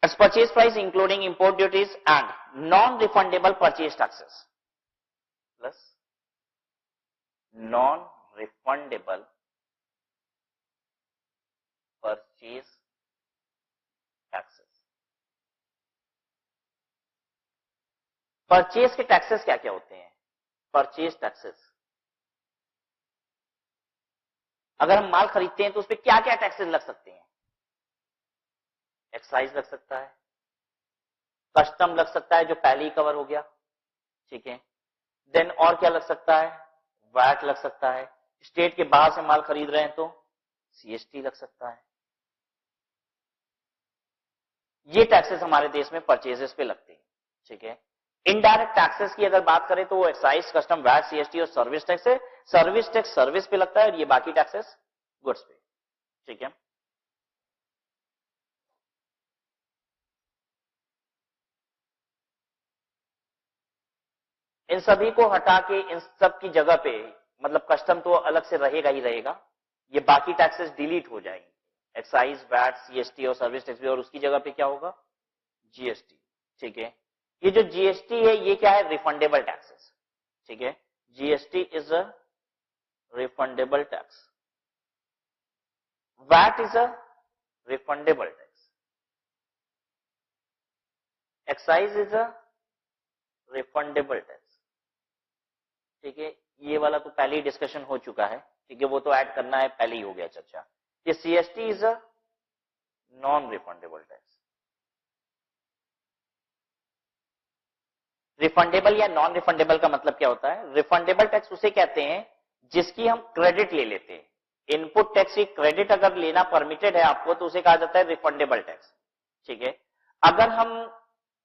Its purchase price including import duties and non refundable purchase taxes plus non refundable purchase taxes. Purchase के टैक्सेस क्या क्या होते हैं, परचेज टैक्सेस, अगर हम माल खरीदते हैं तो उस पर क्या क्या टैक्सेस लग सकते हैं, एक्साइज लग सकता है, कस्टम लग सकता है जो पहले ही कवर हो गया, ठीक है। देन और क्या लग सकता है, वैट लग सकता है, स्टेट के बाहर से माल खरीद रहे हैं तो सीएसटी लग सकता है। ये टैक्सेस हमारे देश में परचेजेस पे लगते हैं, ठीक है। इनडायरेक्ट टैक्सेस की अगर बात करें तो वो एक्साइज, कस्टम, वैट, सीएसटी और सर्विस टैक्स है। सर्विस टैक्स सर्विस पे लगता है और ये बाकी टैक्सेस गुड्स पे, ठीक है। इन सभी को हटा के इन सब की जगह पे, मतलब कस्टम तो अलग से रहेगा ही रहेगा, ये बाकी टैक्सेस डिलीट हो जाएंगे, एक्साइज, वैट, सीएसटी और सर्विस टैक्स भी, और उसकी जगह पे क्या होगा, जीएसटी, ठीक है। ये जो जीएसटी है ये क्या है, रिफंडेबल टैक्सेस, ठीक है। GST is a refundable tax, VAT is a refundable tax, excise is a refundable tax, ठीक है। ये वाला तो पहले ही डिस्कशन हो चुका है, ठीक है, वो तो ऐड करना है, पहले ही हो गया चर्चा। ये CST is a non refundable tax. Refundable या नॉन रिफंडेबल का मतलब क्या होता है, रिफंडेबल टैक्स उसे कहते हैं जिसकी हम क्रेडिट ले लेते हैं। इनपुट टैक्स की क्रेडिट अगर लेना परमिटेड है आपको तो उसे कहा जाता है रिफंडेबल टैक्स, ठीक है। अगर हम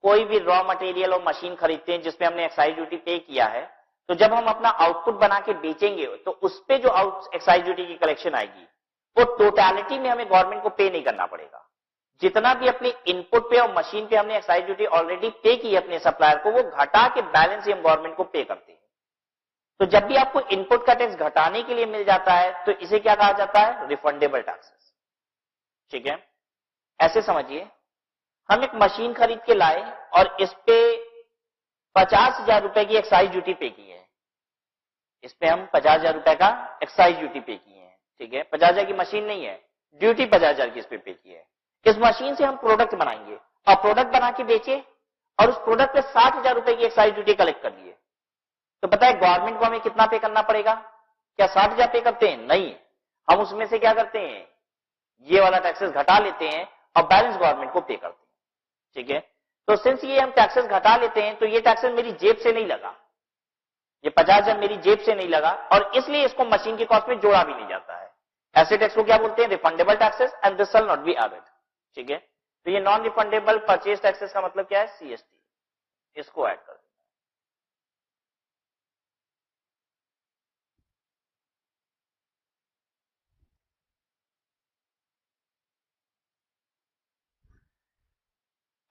कोई भी रॉ मटेरियल और मशीन खरीदते हैं जिसपे हमने एक्साइज ड्यूटी पे किया है, तो जब हम अपना आउटपुट बना के बेचेंगे तो उस पे जो एक्साइज ड्यूटी की कलेक्शन आएगी वो टोटलिटी में हमें गवर्नमेंट को पे नहीं करना पड़ेगा। जितना भी अपने इनपुट पे और मशीन पे हमने एक्साइज ड्यूटी ऑलरेडी पे की है अपने सप्लायर को, वो घटा के बैलेंस ही हम गवर्नमेंट को पे करते हैं। तो जब भी आपको इनपुट का टैक्स घटाने के लिए मिल जाता है तो इसे क्या कहा जाता है, रिफंडेबल टैक्सेस, ठीक है। ऐसे समझिए, हम एक मशीन खरीद के लाए और इस पे 50,000 रुपए की एक्साइज ड्यूटी पे की है, इस पे हम 50,000 रुपए का एक्साइज ड्यूटी पे किए हैं, ठीक है। 50,000 की मशीन नहीं है, ड्यूटी 50,000 की इस पे की है। इस मशीन से हम प्रोडक्ट बनाएंगे और प्रोडक्ट बना के बेचे और उस प्रोडक्ट पे 60,000 रुपए की एक्साइज ड्यूटी कलेक्ट कर लिए, तो पता है गवर्नमेंट को हमें कितना पे करना पड़ेगा, क्या 60,000 पे करते हैं, नहीं, हम उसमें से क्या करते हैं, ये वाला टैक्सेस घटा लेते हैं और बैलेंस गवर्नमेंट को पे करते हैं, ठीक है। तो सिंस ये हम टैक्सेस घटा लेते हैं तो ये टैक्सेस मेरी जेब से नहीं लगा, ये 50,000 मेरी जेब से नहीं लगा और इसलिए इसको मशीन की कॉस्ट में जोड़ा भी नहीं जाता है। ऐसे टैक्स को क्या बोलते हैं, refundable taxes, and this shall not be added, ठीक है। तो ये नॉन रिफंडेबल परचेज टैक्सेस का मतलब क्या है, सीएसटी, इसको ऐड कर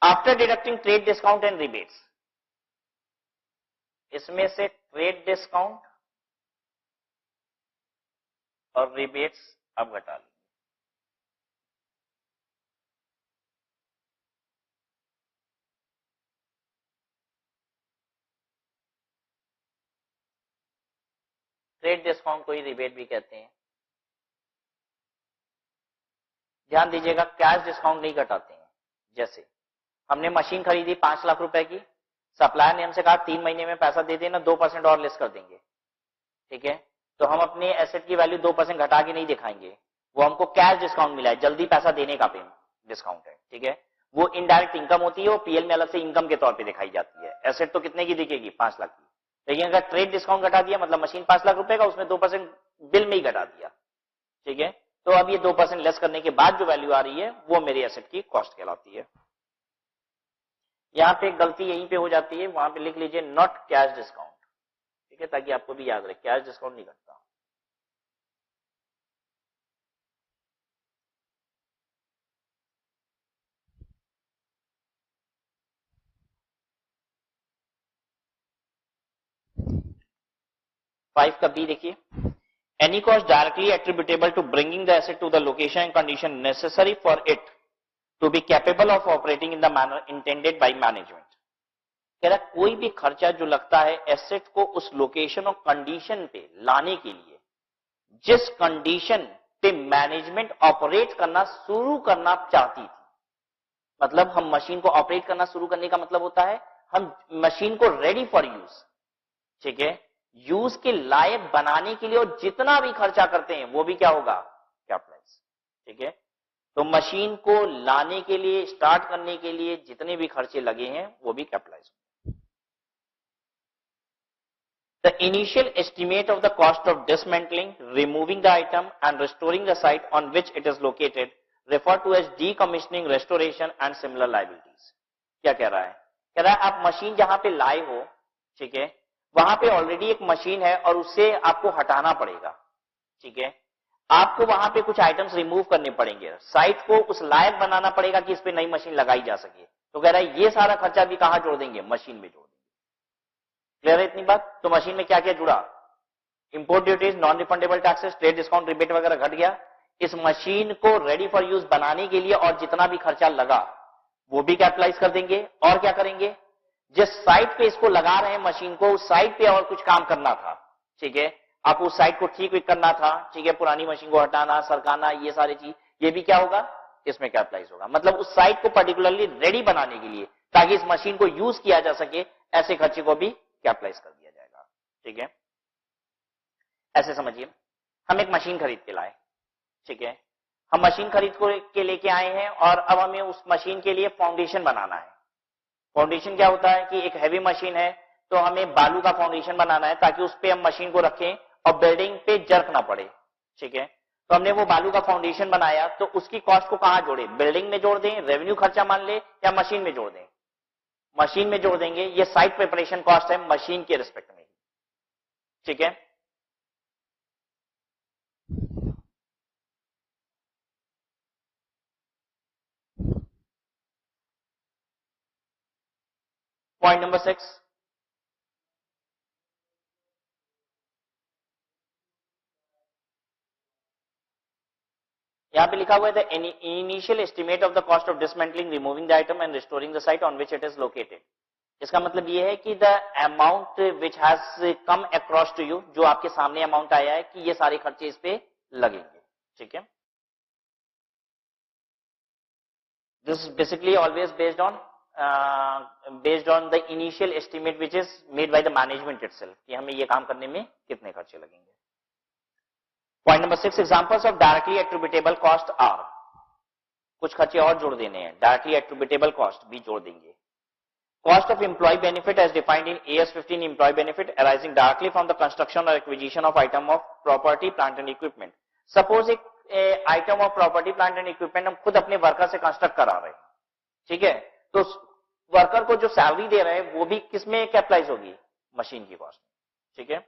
after deducting trade discount and rebates, इसमें से ट्रेड डिस्काउंट और रिबेट्स अब घटा ली। ट्रेड डिस्काउंट को ही रिबेट भी कहते हैं। ध्यान दीजिएगा, कैश डिस्काउंट नहीं घटाते हैं। जैसे हमने मशीन खरीदी 5 लाख रुपए की, सप्लायर ने हमसे कहा 3 महीने में पैसा दे देना, 2% और लेस कर देंगे, ठीक है। तो हम अपने एसेट की वैल्यू 2% घटा के नहीं दिखाएंगे, वो हमको कैश डिस्काउंट मिला है, जल्दी पैसा देने का पेमेंट डिस्काउंट है, ठीक है। वो इनडायरेक्ट इनकम होती है, वो पीएल में अलग से इनकम के तौर पे दिखाई जाती है। एसेट तो कितने की दिखेगी, 5 लाख की, लेकिन अगर ट्रेड डिस्काउंट घटा दिया, मतलब मशीन 5 लाख रुपए का, उसमें 2% बिल में ही घटा दिया, ठीक है। तो अब ये 2% लेस करने के बाद जो वैल्यू आ रही है वो मेरी एसेट की कॉस्ट कहलाती है। यहां पे गलती यहीं पे हो जाती है, वहां पे लिख लीजिए नॉट कैश डिस्काउंट, ठीक है, ताकि आपको भी याद रहे कैश डिस्काउंट नहीं घटता। फाइव का बी देखिए, any cost directly attributable to bringing the asset to the location and condition necessary for it to be capable of operating in the manner intended by management. कह रहा कोई भी खर्चा जो लगता है एसेट को उस लोकेशन और कंडीशन पे लाने के लिए जिस कंडीशन पे मैनेजमेंट ऑपरेट करना शुरू करना चाहती थी। मतलब हम मशीन को ऑपरेट करना शुरू करने का मतलब होता है हम मशीन को रेडी फॉर यूज, ठीक है, यूज के लायक बनाने के लिए और जितना भी खर्चा करते हैं वो भी क्या होगा, कैपिटलाइज, ठीक है। तो मशीन को लाने के लिए, स्टार्ट करने के लिए जितने भी खर्चे लगे हैं वो भी capitalise. The initial estimate of the cost of dismantling, removing the item and restoring the site on which it is located referred to as decommissioning, restoration and similar liabilities. क्या कह रहा है? कह रहा है आप मशीन जहां पे लाए हो, ठीक है, वहां पे ऑलरेडी एक मशीन है और उससे आपको हटाना पड़ेगा, ठीक है। आपको वहां पे कुछ आइटम्स रिमूव करने पड़ेंगे, साइट को उस लायक बनाना पड़ेगा कि इस पे नई मशीन लगाई जा सके। तो कह रहा है ये सारा खर्चा भी कहां जोड़ देंगे, मशीन में जोड़ देंगे। क्लियर है इतनी बात? तो मशीन में क्या क्या जुड़ा, import duties, non refundable taxes, trade discount, rebate वगैरह घट गया। इस मशीन को रेडी फॉर यूज बनाने के लिए और जितना भी खर्चा लगा वो भी कैपिटलाइज कर देंगे। और क्या करेंगे, जिस साइट पे इसको लगा रहे हैं मशीन को, उस साइट पे और कुछ काम करना था, ठीक है, आप उस साइट को ठीक करना था, ठीक है, पुरानी मशीन को हटाना, सरकाना, ये सारी चीज, ये भी क्या होगा, इसमें कैपिटलाइज होगा। मतलब उस साइट को पर्टिकुलरली रेडी बनाने के लिए ताकि इस मशीन को यूज किया जा सके, ऐसे खर्चे को भी कैपिटलाइज कर दिया जाएगा, ठीक है। ऐसे समझिए, हम एक मशीन खरीद के लाए, ठीक है, हम मशीन खरीद के लेके आए हैं और अब हमें उस मशीन के लिए फाउंडेशन बनाना है। फाउंडेशन क्या होता है कि एक हैवी मशीन है तो हमें बालू का फाउंडेशन बनाना है ताकि उस पे हम मशीन को रखें और बिल्डिंग पे जर्क ना पड़े, ठीक है। तो हमने वो बालू का फाउंडेशन बनाया, तो उसकी कॉस्ट को कहां जोड़े, बिल्डिंग में जोड़ दें, रेवेन्यू खर्चा मान ले, या मशीन में जोड़ दें, मशीन में जोड़ देंगे। ये साइट प्रिपरेशन कॉस्ट है मशीन के रिस्पेक्ट में, ठीक है। पॉइंट नंबर 6, यहां पे लिखा हुआ है initial estimate of the cost of dismantling, removing the item and restoring the site on which it is located. इसका मतलब यह है कि the amount which has come across to you, जो आपके सामने अमाउंट आया है कि ये सारे खर्चे इस पे लगेंगे, ठीक है। This is basically always based on the initial estimate which is made by the management itself, कि हमें ये काम करने में कितने खर्चे लगेंगे। Point number 6, examples of directly attributable cost are, कुछ खर्चे और जोड़ देने हैं, डायरेक्टली एट्रीब्यूटेबल कॉस्ट भी जोड़ देंगे। Cost of employee benefit as defined in AS 15, employee benefit arising directly from the construction or acquisition of item of property, plant and equipment. Suppose एक item of property, plant and equipment हम खुद अपने worker से construct करा रहे हैं, ठीक है, तो वर्कर को जो सैलरी दे रहे हैं वो भी किसमें कैपिटलाइज होगी, मशीन की कॉस्ट, ठीक है।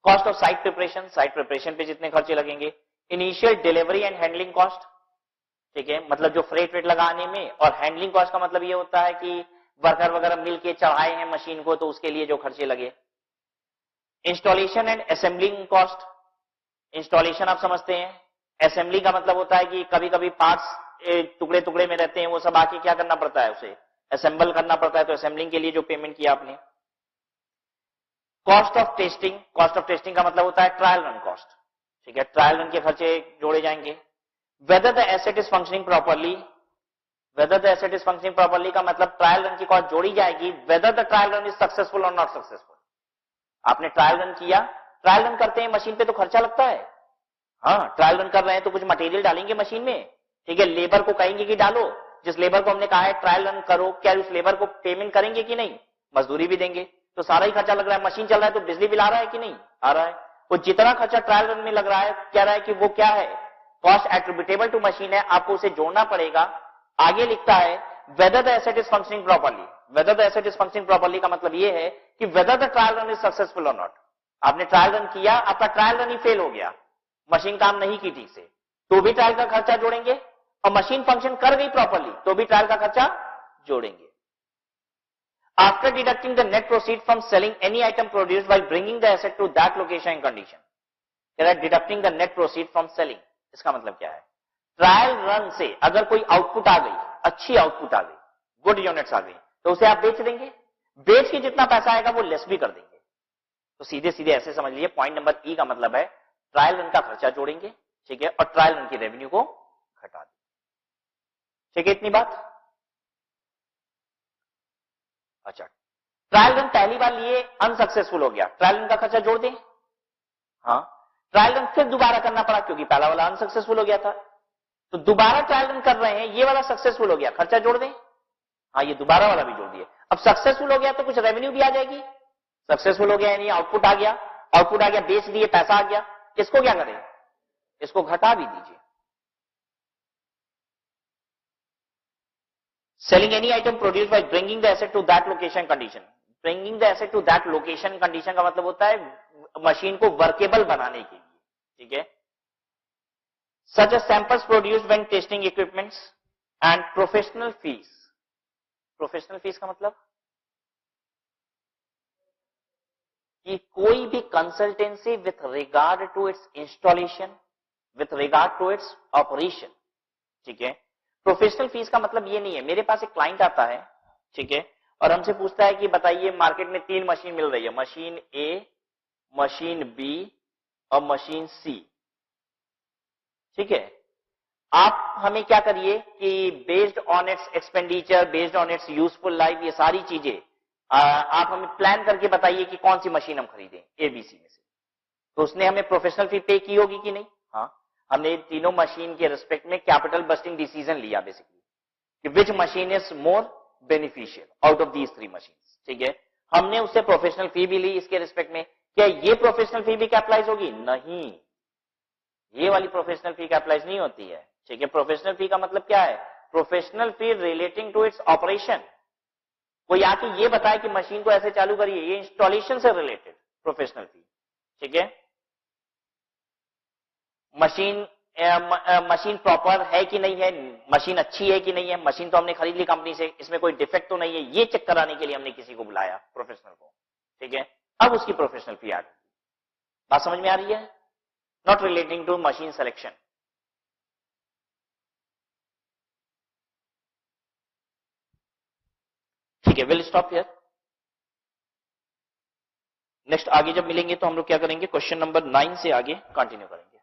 Cost of site preparation, site preparation पे जितने खर्चे लगेंगे। Initial delivery and handling cost, ठीक है, मतलब जो फ्रेट वेट लगाने में, और हैंडलिंग कॉस्ट का मतलब ये होता है कि वर्कर वगैरह मिलके चढ़ाए हैं मशीन को तो उसके लिए जो खर्चे लगे। Installation and assembling cost, installation आप समझते हैं, असेंबली का मतलब होता है कि कभी कभी पार्ट्स टुकड़े टुकड़े में रहते हैं, वो सब आके क्या करना पड़ता है, उसे असेंबल करना पड़ता है, तो असेंबलिंग के लिए जो पेमेंट किया आपने। Cost of testing, cost of testing का मतलब होता है ट्रायल रन कॉस्ट, ठीक है, ट्रायल रन के खर्चे जोड़े जाएंगे। Whether the asset is functioning properly, whether the asset is functioning properly का मतलब ट्रायल रन की कॉस्ट जोड़ी जाएगी, whether the trial run is successful और नॉट सक्सेसफुल। आपने ट्रायल रन किया, ट्रायल रन करते हैं मशीन पे तो खर्चा लगता है, हाँ ट्रायल रन कर रहे हैं तो कुछ मटेरियल डालेंगे मशीन में, ठीक है, लेबर को कहेंगे कि डालो, जिस लेबर को हमने कहा है ट्रायल रन करो, क्या उस लेबर को पेमेंट करेंगे कि नहीं, मजदूरी भी देंगे, तो सारा ही खर्चा लग रहा है। मशीन चल रहा है तो बिजली बिल आ रहा है कि नहीं आ रहा है, वो जितना खर्चा ट्रायल रन में लग रहा है, कह रहा है कि वो क्या है, कॉस्ट एट्रीब्यूटेबल टू मशीन है, आपको उसे जोड़ना पड़ेगा। आगे लिखता है whether the asset is functioning properly, whether the asset is functioning properly का मतलब ये है कि whether the trial run is successful और नॉट। आपने ट्रायल रन किया, आपका ट्रायल रन ही फेल हो गया, मशीन काम नहीं की ठीक से, तो भी ट्रायल का खर्चा जोड़ेंगे, और मशीन फंक्शन कर गई प्रॉपरली तो भी ट्रायल का खर्चा जोड़ेंगे। After deducting the net proceed from selling any item produced by bringing the asset to that location and condition, कह रहा है deducting the net proceed from selling, इसका मतलब क्या है, ट्रायल रन से अगर कोई आउटपुट आ गई, अच्छी आउटपुट आ गई, गुड यूनिट्स आ गई, तो उसे आप बेच देंगे, बेच के जितना पैसा आएगा वो लेस भी कर देंगे। तो सीधे सीधे ऐसे समझ लीजिए, पॉइंट नंबर ई का मतलब है ट्रायल रन का खर्चा जोड़ेंगे, ठीक है, और ट्रायल रन की रेवेन्यू को घटा देंगे, ठीक है, इतनी बात। अच्छा, ट्रायल रन पहली बार लिए अनसक्सेसफुल हो गया, ट्रायल रन का खर्चा जोड़ दें, हाँ, ट्रायल रन फिर दोबारा करना पड़ा क्योंकि पहला वाला अनसक्सेसफुल हो गया था, तो दोबारा ट्रायल रन कर रहे हैं, ये वाला सक्सेसफुल हो गया, खर्चा जोड़ दें, हाँ ये दोबारा वाला भी जोड़ दिए। अब सक्सेसफुल हो गया तो कुछ रेवेन्यू भी आ जाएगी, सक्सेसफुल हो गया यानी आउटपुट आ गया, आउटपुट आ गया, बेच दिए, पैसा आ गया, इसको क्या करें, इसको घटा भी दीजिए। Selling any item produced by bringing the asset to that location condition, bringing the asset to that location condition का मतलब होता है मशीन को वर्केबल बनाने के लिए, ठीक है। Such as samples produced when testing equipments and professional fees, professional fees का मतलब कि कोई भी consultancy with regard to its installation, with regard to its operation, ठीक है। प्रोफेशनल फीस का मतलब ये नहीं है, मेरे पास एक क्लाइंट आता है, ठीक है, और हमसे पूछता है कि बताइए मार्केट में 3 मशीन मिल रही है, मशीन ए, मशीन बी और मशीन सी, ठीक है। आप हमें क्या करिए कि based on it's expenditure, based on it's useful life, ये सारी चीजें आप हमें प्लान करके बताइए कि कौन सी मशीन हम खरीदें एबीसी में से। तो उसने हमें प्रोफेशनल फी पे की होगी कि नहीं, हाँ, हमने तीनों मशीन के रिस्पेक्ट में कैपिटल बस्टिंग डिसीजन लिया बेसिकली कि विच machine is more beneficial out of these 3 machine, ठीक है। हमने उससे प्रोफेशनल फी भी ली इसके रिस्पेक्ट में, क्या ये प्रोफेशनल फी भी कैपिटलाइज होगी, नहीं, ये वाली प्रोफेशनल फी कैपिटलाइज नहीं होती है, ठीक है। प्रोफेशनल फी का मतलब क्या है, professional fee relating to its operation, कोई आके ये बताए कि मशीन को ऐसे चालू करिए, ये इंस्टॉलेशन से रिलेटेड प्रोफेशनल फी, ठीक है। मशीन प्रॉपर है कि नहीं है, मशीन अच्छी है कि नहीं है, मशीन तो हमने खरीद ली कंपनी से, इसमें कोई डिफेक्ट तो नहीं है, ये चेक कराने के लिए हमने किसी को बुलाया प्रोफेशनल को, ठीक है। अब उसकी प्रोफेशनल फी आ गई, बात समझ में आ रही है, not relating to machine selection. ठीक है, विल स्टॉप हियर। नेक्स्ट आगे जब मिलेंगे तो हम लोग क्या करेंगे, क्वेश्चन नंबर 9 से आगे कंटिन्यू करेंगे।